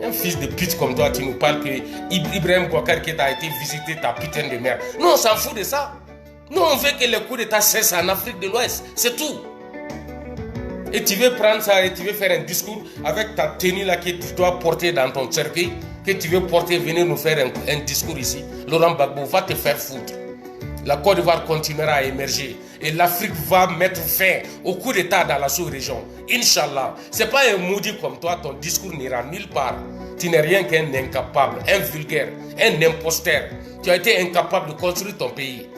Speaker 1: Un fils de pute comme toi, tu nous parles que Ibrahim Boubacar Keïta a été visiter ta putain de mère. Nous, on s'en fout de ça. Nous, on veut que le coup d'État cesse en Afrique de l'Ouest. C'est tout. Et tu veux prendre ça et tu veux faire un discours avec ta tenue là que tu dois porter dans ton cercueil, que tu veux porter, venir nous faire un discours ici. Laurent Gbagbo va te faire foutre. La Côte d'Ivoire continuera à émerger et l'Afrique va mettre fin au coup d'État dans la sous-région. Inch'Allah. Ce n'est pas un maudit comme toi, ton discours n'ira nulle part. Tu n'es rien qu'un incapable, un vulgaire, un imposteur. Tu as été incapable de construire ton pays.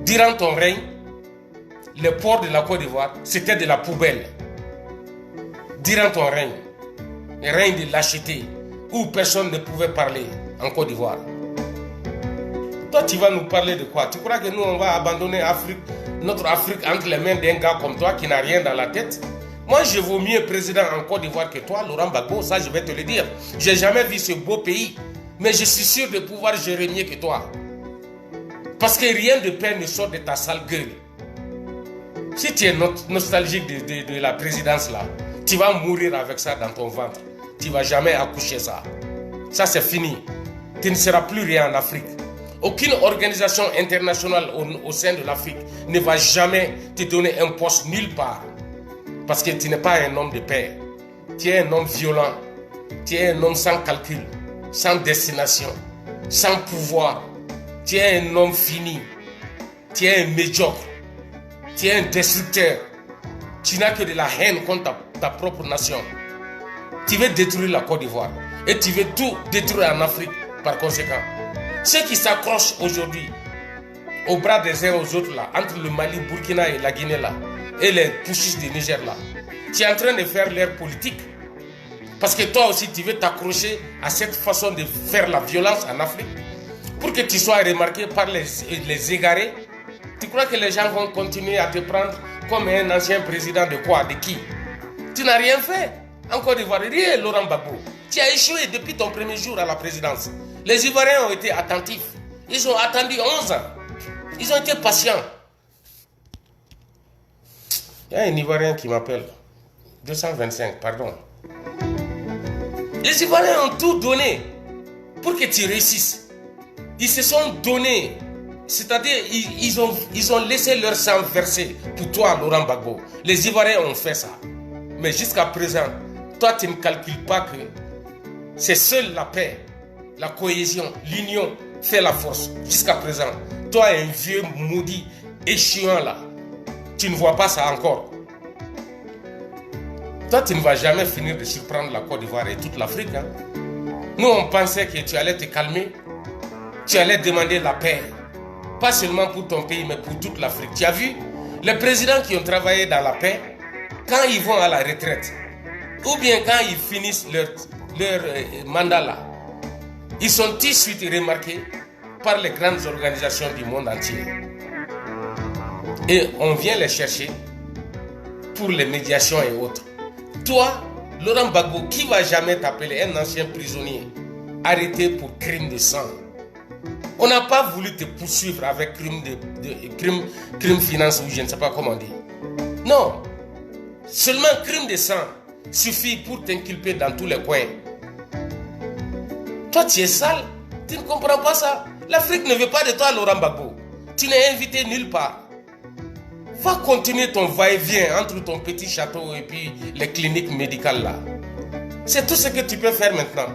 Speaker 1: Durant ton règne, les ports de la Côte d'Ivoire, c'était de la poubelle. Durant ton règne, un règne de lâcheté, où personne ne pouvait parler en Côte d'Ivoire. Toi, tu vas nous parler de quoi? Tu crois que nous, on va abandonner notre Afrique entre les mains d'un gars comme toi qui n'a rien dans la tête? Moi, je vaux mieux président en Côte d'Ivoire que toi, Laurent Gbagbo, ça je vais te le dire. Je n'ai jamais vu ce beau pays, mais je suis sûr de pouvoir gérer mieux que toi. Parce que rien de pire ne sort de ta sale gueule. Si tu es nostalgique de la présidence là, tu vas mourir avec ça dans ton ventre. Tu ne vas jamais accoucher ça. Ça c'est fini. Tu ne seras plus rien en Afrique. Aucune organisation internationale au sein de l'Afrique ne va jamais te donner un poste nulle part. Parce que tu n'es pas un homme de paix. Tu es un homme violent. Tu es un homme sans calcul, sans destination, sans pouvoir. Tu es un homme fini. Tu es un médiocre. Tu es un destructeur. Tu n'as que de la haine contre ta propre nation. Tu veux détruire la Côte d'Ivoire. Et tu veux tout détruire en Afrique par conséquent. Ceux qui s'accrochent aujourd'hui au bras des uns aux autres là, entre le Mali, Burkina et la Guinée là, et les pushistes du Niger là, tu es en train de faire leur politique. Parce que toi aussi tu veux t'accrocher à cette façon de faire la violence en Afrique pour que tu sois remarqué par les égarés. Tu crois que les gens vont continuer à te prendre comme un ancien président de quoi? De qui? Tu n'as rien fait. En Côte d'Ivoire, rien, Laurent Gbagbo. Tu as échoué depuis ton premier jour à la présidence. Les Ivoiriens ont été attentifs. Ils ont attendu 11 ans. Ils ont été patients. Il y a un Ivoirien qui m'appelle. 225, pardon. Les Ivoiriens ont tout donné pour que tu réussisses. Ils se sont donnés. C'est-à-dire, ils ont laissé leur sang verser pour toi, Laurent Gbagbo. Les Ivoiriens ont fait ça. Mais jusqu'à présent, toi, tu ne calcules pas que c'est seule la paix, la cohésion, l'union fait la force. Jusqu'à présent, toi, un vieux maudit échouant là, tu ne vois pas ça encore. Toi, tu ne vas jamais finir de surprendre la Côte d'Ivoire et toute l'Afrique. Hein. Nous, on pensait que tu allais te calmer. tu allais demander la paix. Pas seulement pour ton pays, mais pour toute l'Afrique. Tu as vu, les présidents qui ont travaillé dans la paix, quand ils vont à la retraite, ou bien quand ils finissent leur mandat là, ils sont tout de suite remarqués par les grandes organisations du monde entier. Et on vient les chercher pour les médiations et autres. Toi, Laurent Gbagbo, qui va jamais t'appeler un ancien prisonnier arrêté pour crime de sang? On n'a pas voulu te poursuivre avec crime finance ou je ne sais pas comment on dit. Non. Seulement crime de sang suffit pour t'inculper dans tous les coins. Toi, tu es sale. Tu ne comprends pas ça. L'Afrique ne veut pas de toi, Laurent Gbagbo. Tu n'es invité nulle part. Va continuer ton va-et-vient entre ton petit château et puis les cliniques médicales là. C'est tout ce que tu peux faire maintenant.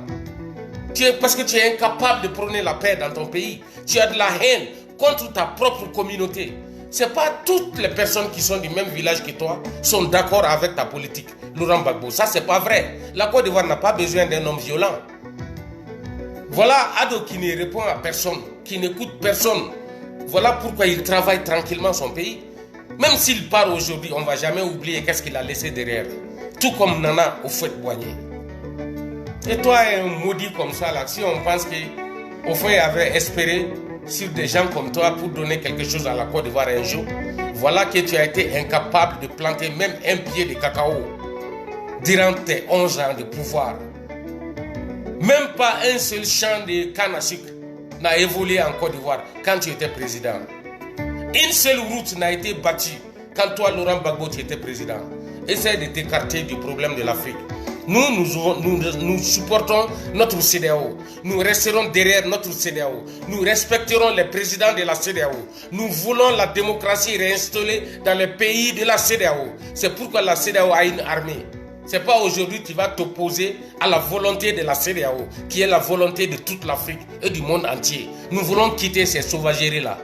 Speaker 1: Parce que tu es incapable de prôner la paix dans ton pays. Tu as de la haine contre ta propre communauté. Ce n'est pas toutes les personnes qui sont du même village que toi sont d'accord avec ta politique, Laurent Gbagbo. Ça, c'est pas vrai. La Côte d'Ivoire n'a pas besoin d'un homme violent. Voilà Ado qui ne répond à personne, qui n'écoute personne. Voilà pourquoi il travaille tranquillement son pays. Même s'il part aujourd'hui, on ne va jamais oublier qu'est-ce qu'il a laissé derrière. Tout comme Nana au Fouet-Boigné. Et toi, un maudit comme ça, là, si on pense qu'au fond, il avait espéré sur des gens comme toi pour donner quelque chose à la Côte d'Ivoire un jour, voilà que tu as été incapable de planter même un pied de cacao durant tes 11 ans de pouvoir. Même pas un seul champ de canne à sucre n'a évolué en Côte d'Ivoire quand tu étais président. Une seule route n'a été bâtie quand toi, Laurent Gbagbo, tu étais président. Essaye de t'écarter du problème de l'Afrique. Nous supportons notre CEDEAO. Nous resterons derrière notre CEDEAO. Nous respecterons les présidents de la CEDEAO. Nous voulons la démocratie réinstallée dans les pays de la CEDEAO. C'est pourquoi la CEDEAO a une armée. Ce n'est pas aujourd'hui que tu vas t'opposer à la volonté de la CEDEAO, qui est la volonté de toute l'Afrique et du monde entier. Nous voulons quitter ces sauvageries-là.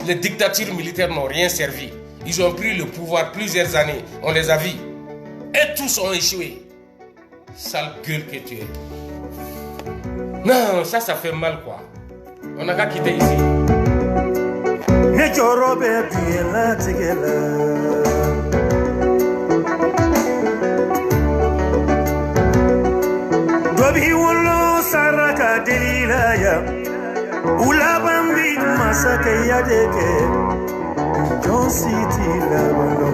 Speaker 1: Les dictatures militaires n'ont rien servi. Ils ont pris le pouvoir plusieurs années. On les a vus. Et tous ont échoué. Sale gueule que tu es. Non, ça fait mal quoi. On n'a qu'à quitter ici.
Speaker 2: Dobi wolo saraka delilaya ulabambi masaka yadeke John City labano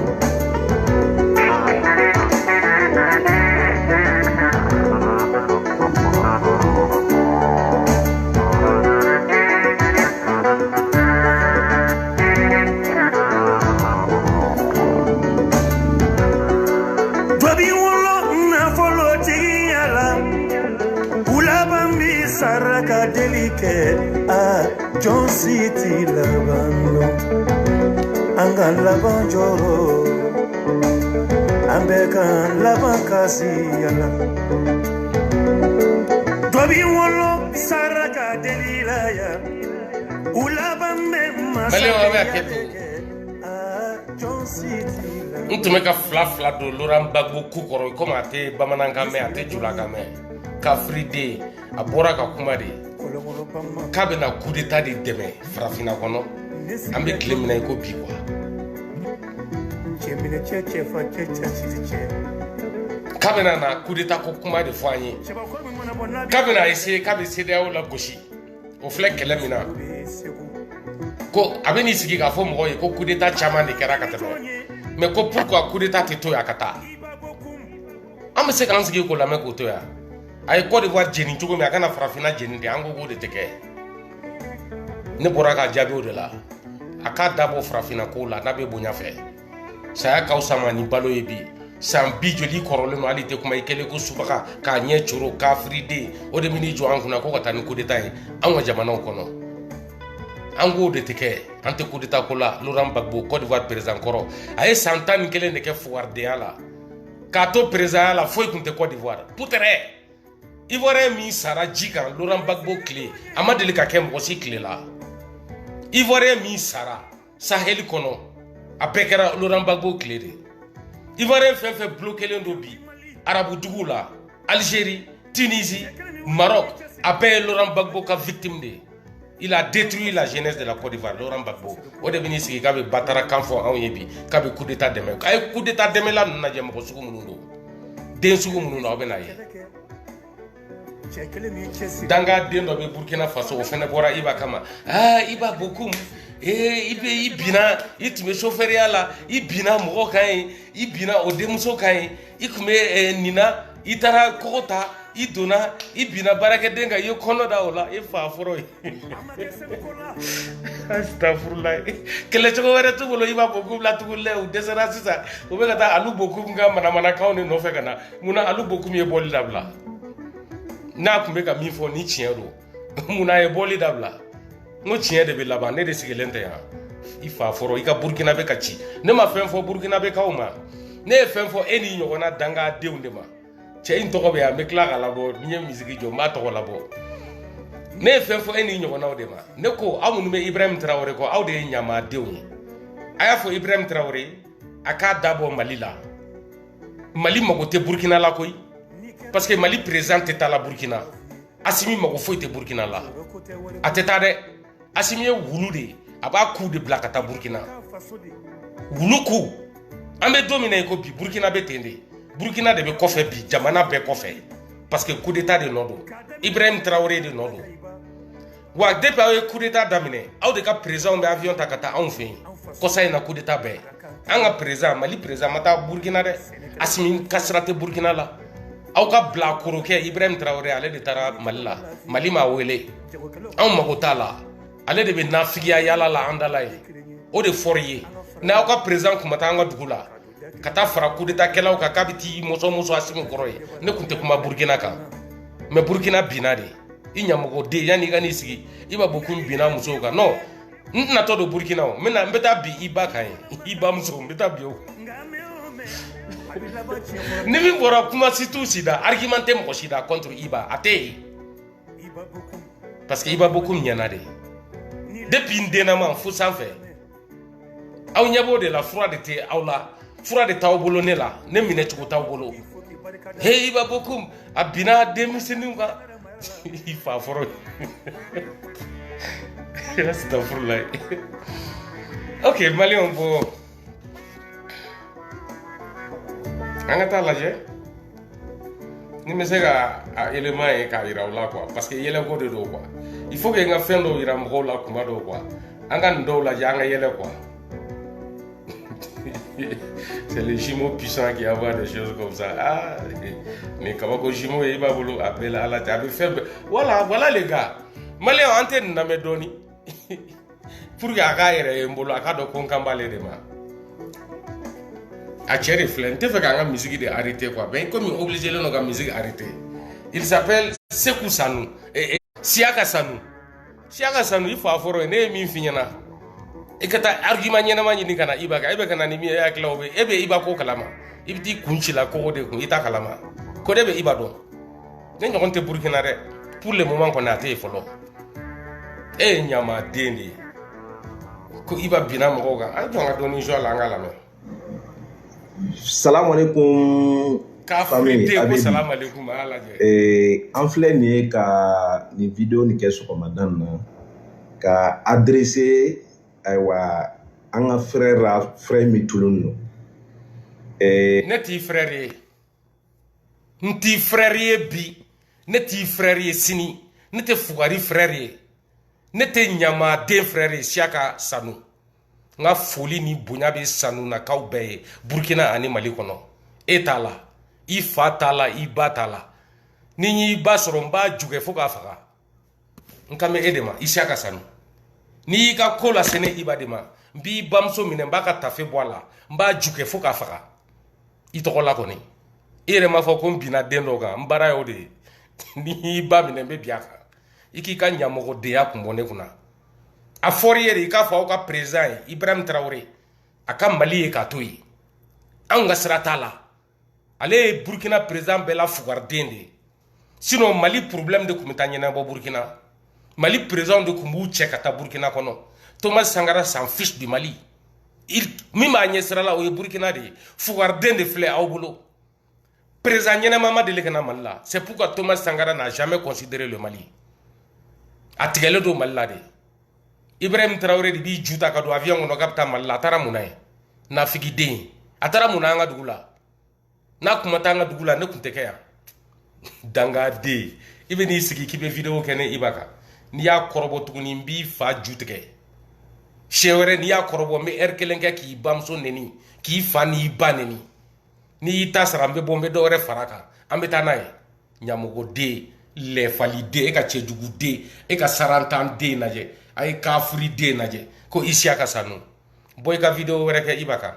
Speaker 2: Dobi wolo na follow tigiyala ulabambi saraka delike John City labano Angan labanjoro Ambekan labankasi yala Dobi wolo saraka delilaya ulabambe masaka John City
Speaker 1: Ntumeka fla do Laurent Gbagbo kukoro comme ate bamanangame ate julagame kafride abora ka kumade kabena coup d'état de demain frafina kono ambe klemina ko bi kwa kabena na coup d'état ko kumade foanye kabena essayer kabe CEDEAO la goshi o flek kelemina ko abeni sigi ka fo mo ko coup d'état chama de kera katelo mais pourquoi coup d'état te toya kata am se kan sigi ko la me ko toya ay Côte d'Ivoire jeni tugo me akana frafina jeni de ango go de teke ne bora ka jabi o de la aka dabo frafina ko la nabe bonya fe saya ka usama ni balo yebi sam bi joli korole no alite kuma ikele ko subaka ka nye churo ka fride o de mini jo ankuna ko kata ni coup d'état anwa jamana ko no ango de teke ante coup d'état ko la Laurent Gbagbo Côte d'Ivoire président koro ay santane kele ne ke fuarde ala kato président la foi kunte Côte d'Ivoire poutere Ivoirien mi sara jika Laurent Gbagbo clé amadeli ka ke mo si clé la Ivoirien mi sara Sahel kono apekera Laurent Gbagbo clé de Ivoirien fait bloquer le dobi Arabu Dugula Algérie Tunisie Maroc appelle Laurent Gbagbo ka victime de Il a détruit la jeunesse de la Côte d'Ivoire, Laurent Gbagbo. Au début, il y avait Batara Kanfo, il y avait coup d'état de main. Il y a coup d'état de main là, nous n'avons pas de soukou nous n'avons pas Danga dendo be Burkina Faso, au Fenebora, Iba Kama. Ah, Iba beaucoup. Ibina, itme chauffeur là, Ibina Morokai, Ibina Odemuso Kai, Ikume Nina, Itara Kota. I donna I bina barake denga yo kono da ola e fa foro astaghfirullah kele to wara to bolo iba bokum la to le o desera sisa o be kata alu bokum ga mana kawne no fe kana muna alu bokum ye boli dabla na kumbe ka mi fo ni chiero muna ye boli dabla no chien de be laba ne de sigelente ya I fa foro I ka Burkina be ka chi ne ma fen fo Burkina be ka o ma ne fen fo eni nyogona danga deunde ma Che in togo be ya me kla la bo nye musique jo ma togo la bo ne fen fo eni nyogo na de ma ne ko amunu me Ibrahim Traoré ko awde nyama dewu aya fo Ibrahim Traoré aka dabo Mali la Mali mago te Burkina la koy parce que Mali présente ta la Burkina Assimi mago fo te Burkina la ateta de Assimi wulu de aba coup de blakata Burkina wulu ku ambe dominer ko bi Burkina be tende Burkina de be kofé bi jamana be kofé parce que coup d'état de nodo Ibrahim Traoré de nodo wa depuis awe coup d'état damine aw de ka président be avion takata on fin ko say na coup d'état be anga président Mali président mata Burkina de Assimi kasrate Burkina la aw ka bla koroke Ibrahim Traoré ale de tara Mali la Mali ma wele aw magotala ale de be nafiya yala la andala ye o de forrier na aw ka président kumata anga dugula kata fara coup d'état kelaw ka kabiti moso Assimi koroye ne kunte kuma Burkina kan mais Burkina bina de I nyamogo de yani gani sigi iba bokum bina muso kan non na to do Burkina o mena mbeta bi iba kan iba muso mbeta bi o ne mi bora kuma situ sida argumenté mo sida contre iba ate parce que iba bokum nyana de depuis ndena man fu sanfé aw nyabo de la froide te awla fura de taw bolo ne la ne mine chuko taw bolo hey iba bokum abina demisini ka ifa foro astaghfirullah ok Mali on bo angata laje ni me sega élément e ka ira la quoi parce que yele ko de do quoi il faut que nga fendo ira mo la kuma do quoi anga ndo la janga yele quoi c'est les jumeaux puissants qui envoient des choses comme ça. Ah, mais comment que jumeaux il va vouloir appeler à la table faible. Voilà les gars. Malé antenne na me doni. Pour que akaire mbolo akado konkambale de ma. A chéri flente fait que musique de arrêter quoi. Ben comme il obligé le no musique arrêter. Il s'appelle Sekou Sanou et Siaka Sanou. Siaka Sanou il faut avoir ne mi finyana. E kata argument nyana ma nyini kana iba kana ni mi ya klawe ebe iba ko kalama ibti kunchila ko de ko ita kalama ko debe iba do ne ngonte Burkina re pour le moment qu'on a été follow e nyama deni ko iba bina mo ga a jonga do ni jola ngala me
Speaker 3: Salam alaikum
Speaker 1: famille salam alaikum ala je
Speaker 3: en filɛ nin ye ka ni vidéo ni kɛ sɔgɔmadan na ka adresser aywa an ka frère min tulun no
Speaker 1: ne ti frère ye nti frère ye bi ne ti frère ye sini ne te fugari frère ye ne te nyama den frère ye Siaka Sanou nga foli ni bonya be Sanou na kaw be Burkina ani Mali kono e tala I fa tala I ba tala ni ni ba soro mba juge fo ka faga nkame edema Siaka Sanou ni ka kola sene ibadema mbi bamso mine mbaka tafe boala mba juke fo ka faga I tokola koni ire ma fo ko mbina dendo ga mbara yo de ni ba mine be biaka iki ka nyamogo de ya kumbone kuna a foriere I ka fa ka president Ibrahim Traoré aka Mali e ka toyi an ga sratala ale Burkina president bela fugardende sinon Mali problème de kumitanyena bo Burkina Mali président de Kumbu Tchekata Burkina kono Thomas Sankara s'en fiche du Mali il mima nyesra la o Burkina de fugardende de flé au boulot président nyena mama de lekana Mali c'est pourquoi Thomas Sankara n'a jamais considéré le Mali a tigɛlen don Mali la de Ibrahim Traoré de b'i juta ka don avion kɔnɔ k'a bɛ taa Mali la a taara mun na ye nafigiden a taara mun na an ka dugu la n'a kuma t'an ka dugu la ne tun tɛ kɛ yan dangaden i bɛ n'i sigi k'i bɛ vidéo kɛ ne Iba kan n'i y'a kɔrɔbɔ tuguni n b'i fa ju tigɛ siɲɛ wɛrɛ n'i y'a kɔrɔbɔ n bɛ heure kelen kɛ k'i bamuso neni k'i fa n'i ba neni n'i y'i ta sara n bɛ bɔ n bɛ dɔ wɛrɛ fara kan an bɛ taa n'a ye ɲamogoden lɛfaliden e ka cɛjuguden e ka sarantanden lajɛ a ye kafiriden lajɛ ko Isiaka Sanu bɔ i ka vidéo wɛrɛ kɛ Iba kan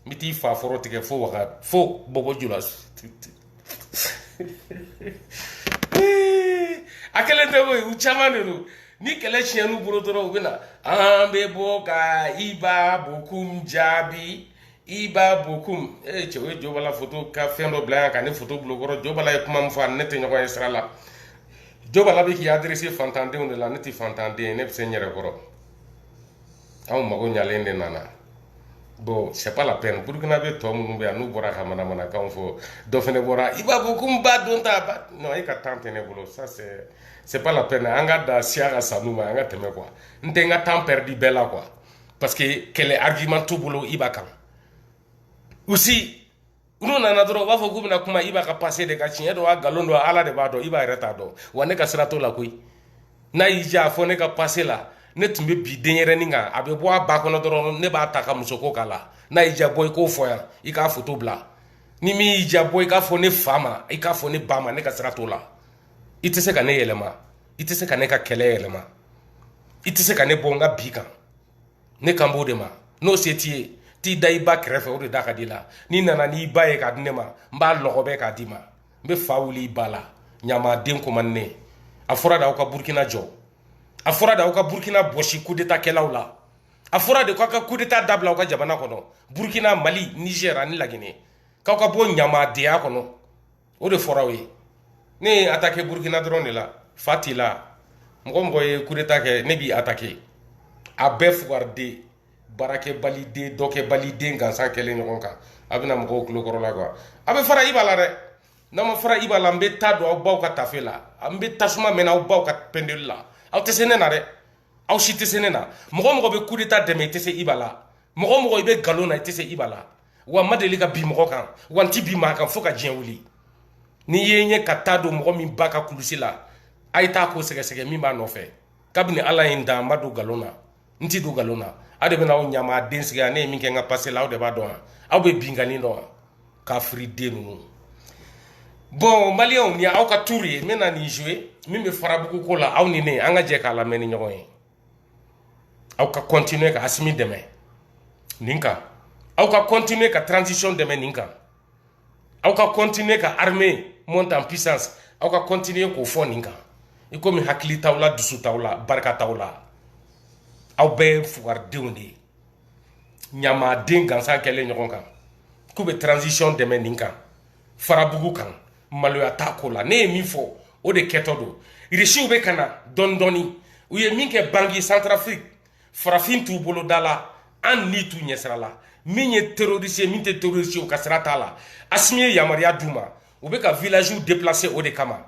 Speaker 1: n bɛ t'i fa fɔrɔ tigɛ fo bɔbɔ ju la a kɛlen tɛ koyi u caman de don ni kɛlɛ tiɲɛn'u bolo dɔrɔn u bɛ na an bɛ bɔ ka Iba Bokum jaabi Iba Bokum cɛ o ye Jobala photo ka fɛn dɔ bila yan ka ne photo bila o kɔrɔ Jobala ye kuma min fɔ ne tɛ ɲɔgɔn ye sira la Jobala bɛ k'i adressé fantandenw de la ne tɛ fantanden ye ne bɛ se n yɛrɛ kɔrɔ anw mago ɲalen de nana bon c'est pas la peine Burkina bɛ tɔ minnu bɛ yan n'u bɔra ka manamanakanw fɔ dɔ fana bɔra Iba Bokum ba don ta ba non e ka temps tɛ ne bolo ça c'est pas la peine an ka da Isiaka Sanu ma an ka tɛmɛ quoi n tɛ n ka temps perdu bɛɛ la quoi parce que kɛlɛ argument t'u bolo Iba kan aussi n'u nana dɔrɔn u b'a fɔ k'u bɛna kuma Iba ka passé de ka tiɲɛ don a nkalon don Ala de b'a dɔn Iba yɛrɛ t'a dɔn wa ne ka sira t'o la koyi n'a y'i diya a fɔ ne ka passé la ne tun bɛ bi denyɛrɛnin kan a bɛ bɔ a ba kɔnɔ dɔrɔn ne b'a ta ka musoko k'a la n'a y'i diya bɔ i k'o fɔ yan i k'a photo bila ni min y'i diya bɔ i k'a fɔ ne fa ma i k'a fɔ ne ba ma ne ka sira t'o la i tɛ se ka ne yɛlɛma i tɛ se ka ne ka kɛlɛ yɛlɛma i tɛ se ka ne bɔ n ka bi kan ne kan b'o de ma n'o se t'i ye t'i da i ba kɛrɛfɛ o de da ka di la n'i nana n'i ba ye k'a di ne ma n b'a lɔgɔbɛ k'a d'i ma n bɛ fa wuli i ba la ɲamaden ko man ne a fɔra de aw ka Burkina jɔ a fɔra de aw ka Burkina bɔsi coup d'état kɛlaw la a fɔra de k'aw ka coup d'état dabila aw ka jamana kɔnɔ Burkina Mali Niger ani Laginɛ k'aw ka bɔ ɲamadenya kɔnɔ o de fɔra aw ye ne ye attaqué Burkina dɔrɔn de la fa t'i la mɔgɔ mɔgɔ ye coup d'état kɛ ne b'i attaqué a bɛɛ fugariden baarakɛbaliden dɔkɛbaliden gansan kɛlen ɲɔgɔn kan a bɛna mɔgɔw tulo kɔrɔ la quoi a bɛ fara Iba la dɛ n'a ma fara Iba la n bɛ taa don aw baw ka tafe la n bɛ tasuma mɛnɛ aw baw ka pendeli la aw tɛ se ne na dɛ aw si tɛ se ne na mɔgɔ mɔgɔ bɛ coup d'état dɛmɛ i tɛ se Iba la mɔgɔ mɔgɔ i bɛ nkalon na i tɛ se Iba la wa n ma deli ka bin mɔgɔ kan wa n ti bin maa kan fo ka diɲɛ wuli n'i ye n ye ka taa don mɔgɔ min ba ka kulusi la a ye taa ko sɛgɛsɛgɛ min b'a nɔfɛ kabini Ala ye n dan n ma don nkalon na n ti don nkalon na aw de bɛna aw ɲamaden sigi yan ne ye min kɛ n ka passé la aw de b'a dɔn wa aw bɛ binkani dɔn wa kafiriden ninnu bon maliyɛnw ni aw ka tour ye n bɛna nin jouer min bɛ farabugu ko la aw ni ne an ka jɛ k'a lamɛn ni ɲɔgɔn ye aw ka continuer ka Asimi dɛmɛ nin kan aw ka continuer ka transition dɛmɛ nin kan aw ka continuer ka armée monte en puissance aw ka continuer k'o fɔ nin kan i komi hakili t'aw la dusu t'aw la barika t'aw la aw bɛɛ ye fugaridenw de ye ɲamaden gansan kɛlen ɲɔgɔn kan k'u bɛ transition dɛmɛ nin kan farabugu kan maloya t'a ko la ne ye min fɔ o de kɛtɔ don irisiw bɛ ka na dɔɔni dɔɔni u ye min kɛ Bangui Centrafrique farafin t'u bolo da la an ni t'u ɲɛsira la min ye terroriste ye min tɛ terroriste ye u ka sira t'a la Asimi ye yamaruya d'u ma u bɛ ka villagew déplacer o de kama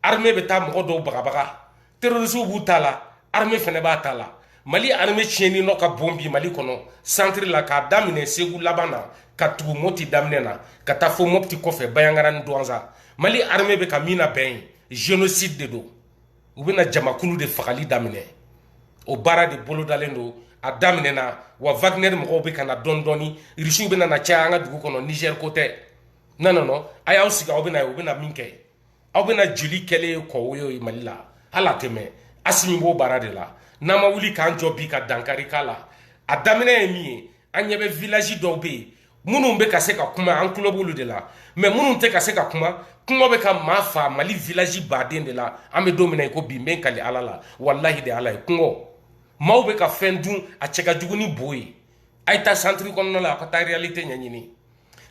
Speaker 1: armée bɛ taa mɔgɔ dɔw bagabaga terroriste b'u ta la armée fɛnɛ b'a ta la Mali armée tiɲɛni nɔ ka bon bi Mali kɔnɔ centre la k'a daminɛ Segu laban na ka tugu Mopti daminɛ na ka taa fo Mopti kɔfɛ Bayangara ni Douentza Mali armée bɛ ka min labɛn génocide de don u bɛna jamakulu de fagali daminɛ o baara de bolodalen don a daminɛna wa Wagner mɔgɔw bɛ ka na dɔɔni dɔɔni Rusiw bɛna na caya an ka dugu kɔnɔ Niger ko tɛ non non non a y'aw sigi aw bɛna ye u bɛna min kɛ aw bɛna joli kɛlen kɔwoyo ye Mali la hali a tɛmɛ Asimi b'o baara de la n'an ma wuli k'an jɔ bi ka dankari k'a la a daminɛ ye min ye an ɲɛ bɛ village dɔw bɛ yen minnu bɛ ka se ka kuma an tulo b'olu de la mais minnu tɛ ka se ka kuma kɔngɔ bɛ ka maa fa Mali village baden de la an bɛ don min na i ko bi n bɛ n kali Ala la walahi de Ala ye kɔngɔ maaw bɛ ka fɛn dun a cɛ ka jugu ni bo ye a ye taa centre kɔnɔna la a ka taa réalité ɲɛɲini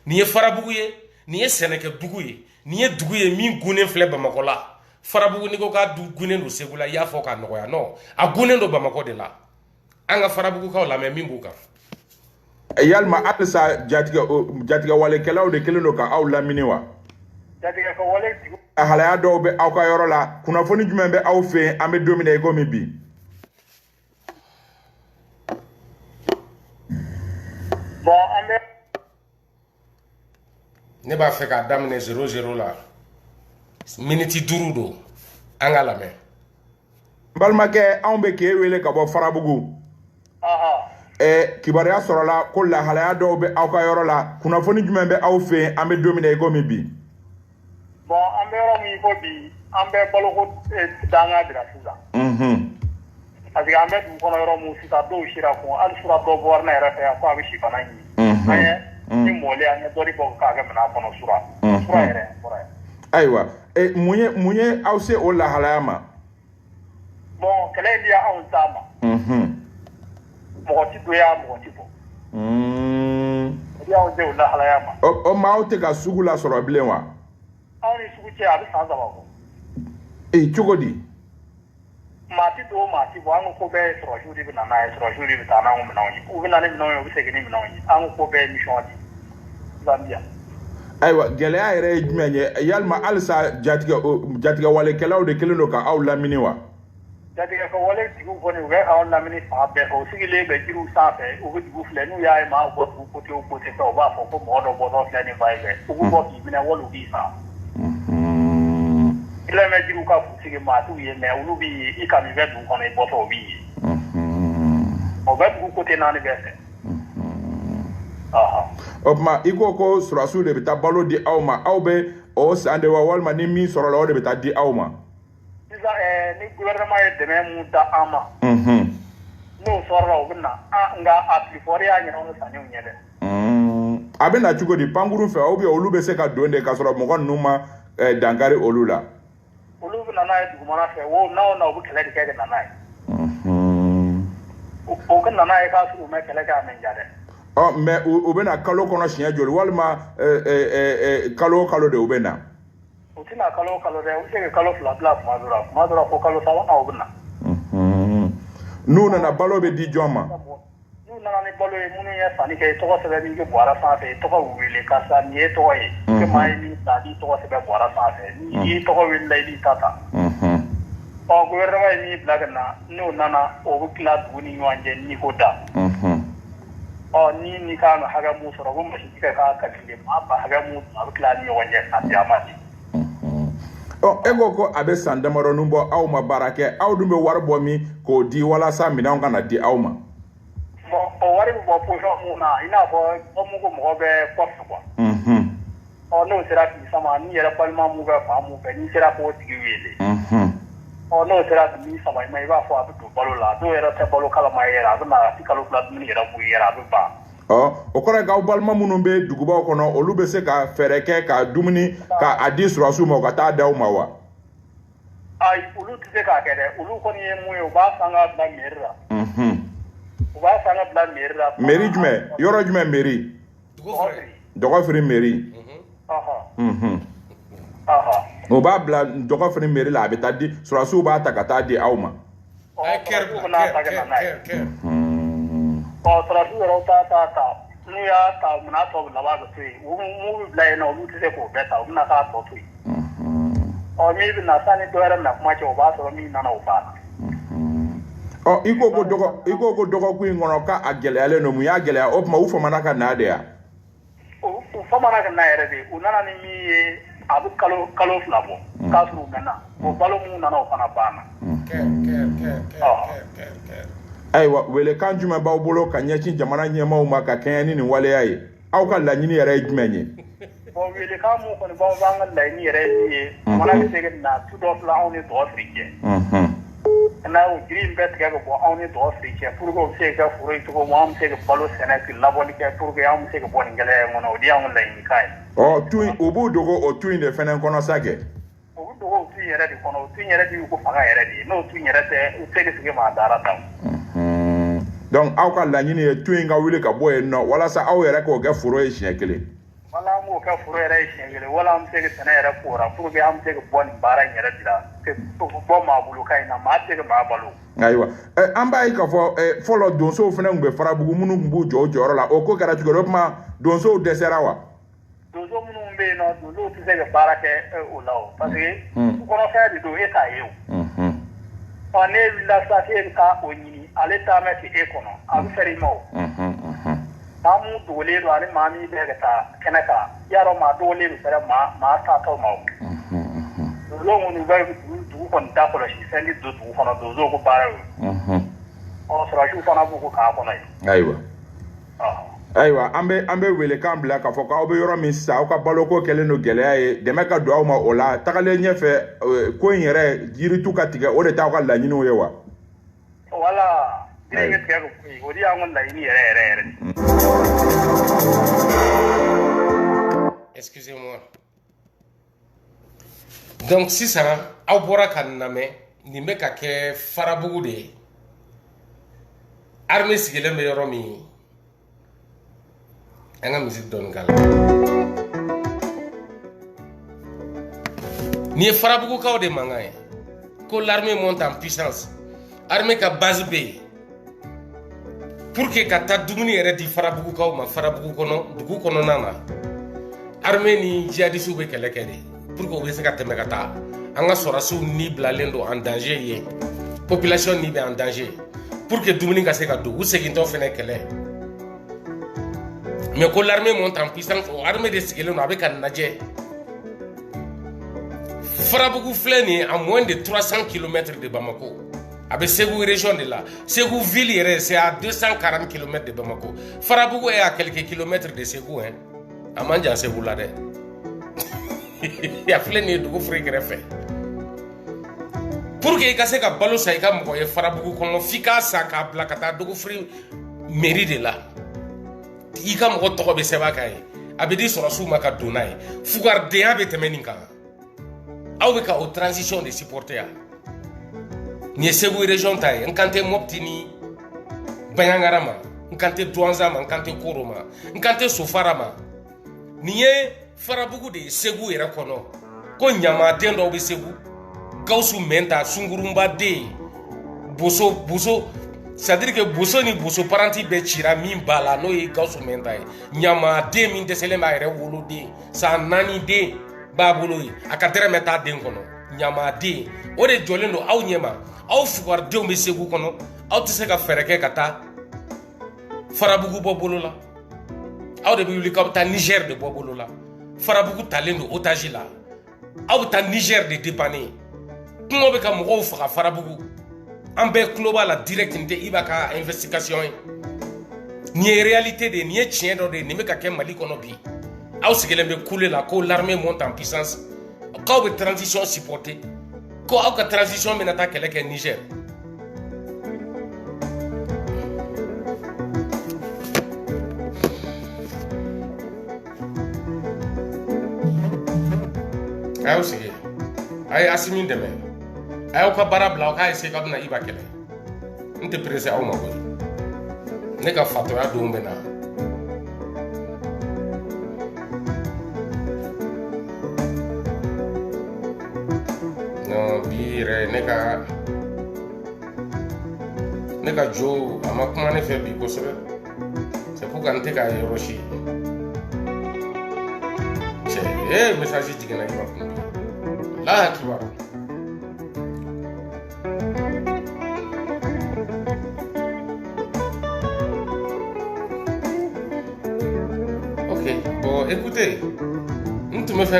Speaker 1: nin ye Farabugu ye nin ye Sɛnɛkɛbugu ye nin ye dugu ye min gunnen filɛ Bamakɔ la Farabugu ni ko k'a gunnen don Segu la i y'a fɔ k'a nɔgɔya non a gunnen don Bamakɔ de la an ka Farabugukaw lamɛn min b'u kan
Speaker 4: yalima halisa jatigɛ walekɛlaw de kelen don ka aw lamini wa jatigɛ ka wale tigiw
Speaker 5: halaya dɔw bɛ aw ka yɔrɔ la kunnafoni jumɛn bɛ aw fɛ an bɛ don min na i komi bi
Speaker 4: bon an bɛ
Speaker 1: ne b'a fɛ k'a daminɛ 00 la miniti 5 don an ka lamɛn
Speaker 5: n balimakɛ anw bɛ k'e wele ka bɔ farabugu kibaruya sɔrɔla ko lahalaya dɔw bɛ aw ka yɔrɔ la kunnafoni jumɛn bɛ aw fɛ an bɛ don min na i komi bi
Speaker 4: bon an bɛ yɔrɔ min ko bi an bɛ baloko danga dira sisan parce que an bɛ dugu kɔnɔ yɔrɔ min sisan dɔw sira kun hali sura dɔ bɔra ne yɛrɛ fɛ yan ko a bɛ si bana ɲini an ye ni mɔlen an ye dɔ de bɔ k'a kɛ minɛn kɔnɔ sura yɛrɛ fɔra ye
Speaker 5: ayiwa mun ye aw se o lahalaya ma
Speaker 4: bon kɛlɛ in di anw ta ma mɔgɔ ti doya mɔgɔ ti bɔ di anw se o lahalaya ma
Speaker 5: o maaw tɛ ka sugu la sɔrɔ bilen wa
Speaker 4: anw ni sugu cɛ a bɛ san 3 bɔ
Speaker 5: cogo di
Speaker 4: maa ti don maa ti bɔ an ko bɛɛ ye sɔrɔsiw de bɛ na n'a ye sɔrɔsiw de bɛ taa n'anw minɛnw ye u bɛ na ni minɛnw ye u bɛ segin ni minɛnw ye an ko bɛɛ ye mission de Zambia
Speaker 5: ayiwa gɛlɛya yɛrɛ ye jumɛn ye yalima halisa jatigɛ walekɛlaw de kelen don ka aw lamini wa
Speaker 4: jatigɛ ka wale tigiw kɔni u bɛ aw lamini fan bɛɛ fɛ u sigilen bɛ jiriw sanfɛ u bɛ dugu filɛ n'u y'a ye maa bɔ dugu kote o kote fɛ u b'a fɔ ko mɔgɔ dɔ bɔtɔ filɛ nin ba ye fɛ u b'u bɔ k'i minɛ wali u b'i san i lamɛn jiriw ka sigi maa t'u ye mɛ olu b'i ye i ka min bɛ dugu kɔnɔ i bɔtɔ o b'i ye o bɛ dugu kote 4 bɛɛ fɛ
Speaker 5: o tuma i ko surasiw de bɛ taa balo di aw ma aw bɛ o san de wa walima ni min sɔrɔla o de bɛ taa di aw ma
Speaker 4: sisan ni gouvernement ye dɛmɛ mun da an ma n'o sɔrɔla u bɛ na nka a tilefɔri y'a ɲɛna sanniw ɲɛ dɛ
Speaker 5: a bɛ na cogo di pankuru fɛ olu bɛ se ka don de ka sɔrɔ mɔgɔ ninnu ma dankari olu la
Speaker 4: olu bɛ na n'a ye dugumana fɛ n'aw na u bɛ kɛlɛ de kɛ ka na n'a ye o ka na n'a ye k'a sɔrɔ u mɛ kɛlɛ kɛ a mɛ ja dɛ
Speaker 5: mɛ u bɛ na kalo kɔnɔ siɲɛ joli walima kalo o kalo de u bɛ na
Speaker 4: u tɛna kalo o kalo dɛ u bɛ se ka kalo 2 bila tuma dɔ la fo kalo 3 u bɛ na
Speaker 5: n'u nana balo bɛ di jɔn ma
Speaker 4: n'u nana ni balo ye minnu ye sanni kɛ i tɔgɔ sɛbɛn min kɛ buwara sanfɛ i tɔgɔ wele karisa nin ye tɔgɔ ye que maa ye min ta n'i tɔgɔ sɛbɛn buwara sanfɛ n'i tɔgɔ welela i b'i ta ta gouvernement ye min bila ka na n'o nana o bɛ tila dugu ni ɲɔgɔn cɛ n'i ko da ni kan ka hakɛ mun sɔrɔ ko masiji kɛ k'a calculer maa ba hakɛ mun a bɛ tila ni ɲɔgɔn cɛ a tɛ a ma di
Speaker 5: e ko a bɛ san damadɔnin bɔ aw ma baara kɛ aw dun bɛ wari bɔ min k'o di walasa minɛnw kana di aw ma
Speaker 4: o wari bɛ bɔ position mun na i n'a fɔ ko mɔgɔ bɛ poste quoi n'o sera k'i sama n'i yɛrɛ balima mun bɛ fan mun fɛ n'i sera k'o tigi wele n'o sera k'i sama i b'a fɔ a bɛ don balo la dɔw yɛrɛ tɛ balo kalama yɛrɛ a bɛ na si kalo 2 dumuni yɛrɛ b'u yɛrɛ a bɛ ban
Speaker 5: o kɔrɔ ye k'aw balima minnu bɛ dugubaw kɔnɔ olu bɛ se ka fɛɛrɛ kɛ ka dumuni k'a di surasiw ma u ka taa d'aw ma wa
Speaker 4: ayi olu tɛ se k'a kɛ dɛ olu kɔni ye mun ye u b'a san ka bila mairie la u b'a san ka bila mairie la
Speaker 5: mairie jumɛn yɔrɔ jumɛn mairie dɔgɔfiri mairie o b'a bila dɔgɔfiri mairie la a bɛ taa di surasiw b'a ta ka taa di aw ma
Speaker 4: sɔrɔsiw yɛrɛ ta n'u y'a ta u bɛna tɔ laban bɛ to yen mun bɛ bila yen nɔ olu tɛ se k'o bɛɛ ta u bɛna k'a tɔ to yen min bɛ na sanni dɔ yɛrɛ na kuma cɛ o b'a sɔrɔ min nana o banna
Speaker 5: i ko ko dɔgɔkun in kɔnɔ k'a gɛlɛyalen don mun y'a gɛlɛya o tuma u famana ka na de ya
Speaker 4: u famana ka na yɛrɛ de u nana ni min ye a bɛ kalo 2 bɔ k'a sɔrɔ u mɛnna o balo mun nana o fana banna
Speaker 5: ayiwa welekan jumɛn b'aw bolo ka ɲɛsin jamana ɲɛmaaw ma ka kɛɲɛ ni nin waleya ye aw ka laɲini yɛrɛ ye jumɛn ye
Speaker 4: welekan mun kɔni b'an ka laɲini yɛrɛ ye min ye jamana bɛ se ka na tu dɔ fila anw ni dɔgɔfiri cɛ n'a y'o jiri in bɛɛ tigɛ ka bɔ anw ni dɔgɔfiri cɛ pour que u bɛ se ka kɛ foro ye cogo min an bɛ se ka balo sɛnɛ k'i labɔli kɛ pour que an bɛ se ka bɔ nin gɛlɛya in kɔnɔ o de y'anw ka laɲinikan ye
Speaker 5: u b'u dogo o tu in de fɛnɛ kɔnɔ sa kɛ
Speaker 4: u bɛ dogo o tu in yɛrɛ de kɔnɔ o tu in yɛrɛ de y'u ko fanga yɛrɛ de ye n'o tu in yɛrɛ tɛ u tɛ se ka sigi maa dara ta
Speaker 5: donc aw ka laɲini ye tu in ka wuli ka bɔ yen nɔ walasa aw yɛrɛ k'o kɛ foro ye siɲɛ kelen
Speaker 4: wala an b'o kɛ foro yɛrɛ ye siɲɛ kelen wala an bɛ se ka sɛnɛ yɛrɛ kora pour que an bɛ se ka bɔ nin baara in yɛrɛ de la bɔ maa bolo ka in na maa tɛ se ka maa balo
Speaker 5: ayiwa an b'a ye k'a fɔ fɔlɔ donsow fana tun bɛ farabugu minnu tun b'u jɔ o jɔyɔrɔ la o ko kɛra cogo di o tuma donsow dɛsɛra wa
Speaker 4: dozo minnu bɛ yen nɔ dozo tɛ se ka baara kɛ o la o parce que sukɔnɔfɛn de don e t'a ye o ne wulila sisan e bɛ taa o ɲini ale taa mɛ ten e kɔnɔ a bɛ fɛrɛ i ma o maa mun dogolen don ani maa min bɛ ka taa kɛnɛ kan yarɔ maa dogolen bɛ fɛrɛ maa taatɔ ma o dozo minnu bɛ dugu kɔni da kɔlɔsi fɛn tɛ don dugu kɔnɔ dozo ko baara ye o sɔrɔsiw fana b'u ko k'a kɔnɔ yen
Speaker 5: ayiwa ayiwa an bɛ welekan bila k'a fɔ k'aw bɛ yɔrɔ min sisan aw ka baloko kɛlen don gɛlɛya ye dɛmɛ ka don aw ma o la tagalen ɲɛfɛ ko in yɛrɛ yiritu ka tigɛ o de t'aw ka laɲiniw ye wa
Speaker 4: wala yiri bɛ tigɛ o de y'an ka laɲini yɛrɛ
Speaker 1: excusez-moi donc sisan aw bɔra ka nin lamɛn nin bɛ ka kɛ farabugu de ye armée sigilen bɛ yɔrɔ min an ka musique dɔɔni k'a la nin ye farabugukaw de mankan ye ko l'armée monte en puissance armée ka base bɛ yen pour que ka taa dumuni yɛrɛ di farabugukaw ma farabugu kɔnɔ dugu kɔnɔna na armée ni djihadistes bɛ kɛlɛ kɛ de pour que u bɛ se ka tɛmɛ ka taa an ka sɔrɔsiw ni bilalen don en danger ye population ni bɛ en danger pour que dumuni ka se ka don u segintɔ fɛnɛ kɛlɛ mais ko l'armée monte en puissance o armée de sigilen don a bɛ ka lajɛ farabugu filɛ nin ye à moins de 300 km de Bamako a bɛ Segu région de la Segu ville yɛrɛ c'est à 240 km de Bamako farabugu est à quelques kilomètres de Segu hein a man jan Segu la dɛ a filɛ nin ye dugu fure kɛrɛfɛ pour que i ka se ka balo san i ka mɔgɔ ye farabugu kɔnɔ f'i k'a san k'a bila ka taa dugu fure mairie de la i ka mɔgɔ tɔgɔ bɛ sɛbɛn a kan ye a bɛ di sɔrɔsiw ma ka don n'a ye fugaridenya bɛ tɛmɛ nin kan aw bɛ ka o transition de supporter yan nin ye Segu région ta ye n kan tɛ Mopti ni Baɲangara ma n kan tɛ Douanza ma n kan tɛ Koro ma n kan tɛ Sofara ma nin ye farabugu de ye Segu yɛrɛ kɔnɔ ko ɲamaden dɔw bɛ Segu Gawusu Mɛnta Sungurunba den Boso c'est-à-dire que Boso ni Boso paranti bɛɛ cira min b'a la n'o ye Gawusu Mɛnta ye ɲamaden min dɛsɛlen b'a yɛrɛ woloden san 4 den b'a bolo ye a ka dɛrɛmɛ t'a den kɔnɔ ɲamaden o de jɔlen don aw ɲɛma aw fugaridenw bɛ Segu kɔnɔ aw tɛ se ka fɛɛrɛ kɛ ka taa farabugu bɔ bolo la aw de bɛ wuli k'aw bɛ taa Niger de bɔ bolo la farabugu talen don otage la aw bɛ taa Niger de dépanner kungo bɛ ka mɔgɔw faga farabugu an bɛɛ tulo b'a la direct nin tɛ IBA ka investigation ye nin ye réalité de ye nin ye tiɲɛ dɔ de ye nin bɛ ka kɛ Mali kɔnɔ bi aw sigilen bɛ kule la ko l'armée monte en puissance k'aw bɛ transition supporter ko aw ka transition bɛna taa kɛlɛ kɛ Niger a y'aw sigi a ye Asimi dɛmɛ a y'aw ka baara bila aw k'a essayer k'aw bɛna IBA kɛlɛ n tɛ pressé aw ma koyi ne ka fatɔya don bɛ na non bi yɛrɛ ne ka jo a ma kuma ne fɛ bi kosɛbɛ c'est pour que n tɛ k'a yɔrɔ si cɛ message jiginna IBA kun bi Allahu Akbar bon écoutez n tun bɛ fɛ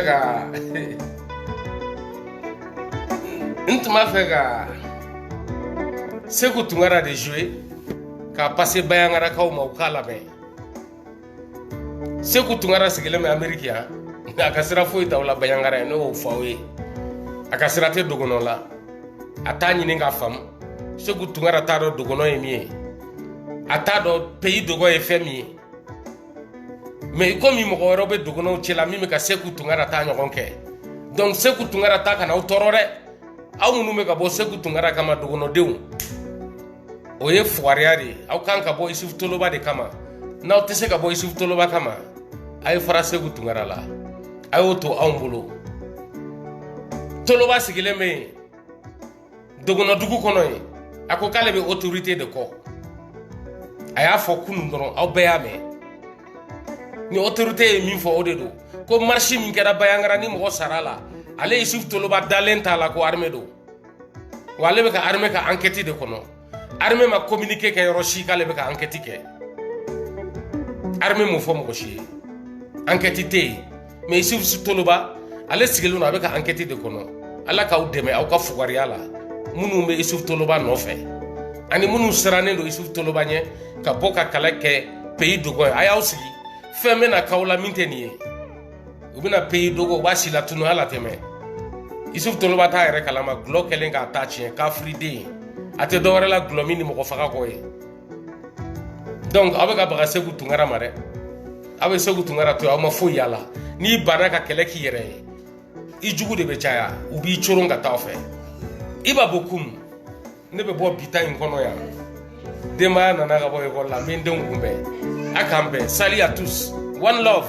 Speaker 1: ka Seku Tunkara de jouer k'a passer Bayangarakaw ma u k'a lamɛn Seku Tunkara sigilen bɛ Amérique yan a ka sira foyi t'aw la Baɲangara ye ne y'o fɔ aw ye a ka sira tɛ dogɔnɔ la a t'a ɲini k'a faamu Seku Tunkara t'a dɔn dogɔnɔ ye min ye a t'a dɔn pays dogɔ ye fɛn min ye mais komi mɔgɔ wɛrɛw bɛ dogɔnɔw cɛla min bɛ ka Seku Tunkara ta ɲɔgɔn kɛ donc Seku Tunkara ta kana aw tɔɔrɔ dɛ aw minnu bɛ ka bɔ Seku Tunkara kama dogɔnɔdenw o ye fugariya de ye aw kan ka bɔ Isufu Toloba de kama n'aw tɛ se ka bɔ Isufu Toloba kama a ye fara Seku Tunkara la a y'o to anw bolo Toloba sigilen bɛ yen dogɔnɔdugu kɔnɔ yen a ko k'ale bɛ autorité de kɔ a y'a fɔ kunun dɔrɔn aw bɛɛ y'a mɛn ni autorité ye min fɔ o de do ko marche min kɛra Bayangara ni mɔgɔ sara la ale Isuf Toloba dalen t'a la ko armée do wa ale bɛ ka armée ka enquête de kɔnɔ armée ma communiqué kɛ yɔrɔ si k'ale bɛ ka enquête kɛ armée m'o fɔ mɔgɔ si ye enquête tɛ yen mais Isuf Toloba ale sigilen don a bɛ ka enquête de kɔnɔ Ala k'aw dɛmɛ aw ka fugariya la minnu bɛ Isuf Toloba nɔfɛ ani minnu sirannen don Isuf Toloba ɲɛ ka bɔ ka kɛlɛ kɛ pays dogo ye a y'aw sigi fɛn bɛna k'aw la min tɛ nin ye u bɛna pays dogo u b'a si la tunu ala tɛmɛ Isuf Toloba t'a yɛrɛ kalama gulɔ kɛlen k'a ta tiɲɛ kafiriden a tɛ dɔwɛrɛ la gulɔ min ni mɔgɔ faga kɔ ye donc aw bɛ ka baga Segu Tunkara ma dɛ aw bɛ Segu Tunkara to yen aw ma foyi yala n'i banna ka kɛlɛ k'i yɛrɛ ye i jugu de bɛ caya u b'i coron ka taa fɛ Iba Bokum ne bɛ bɔ bita in kɔnɔ yan denbaya nana ka bɔ ekɔli la n bɛ n denw kunbɛn a k'an bɛn salut à tous one love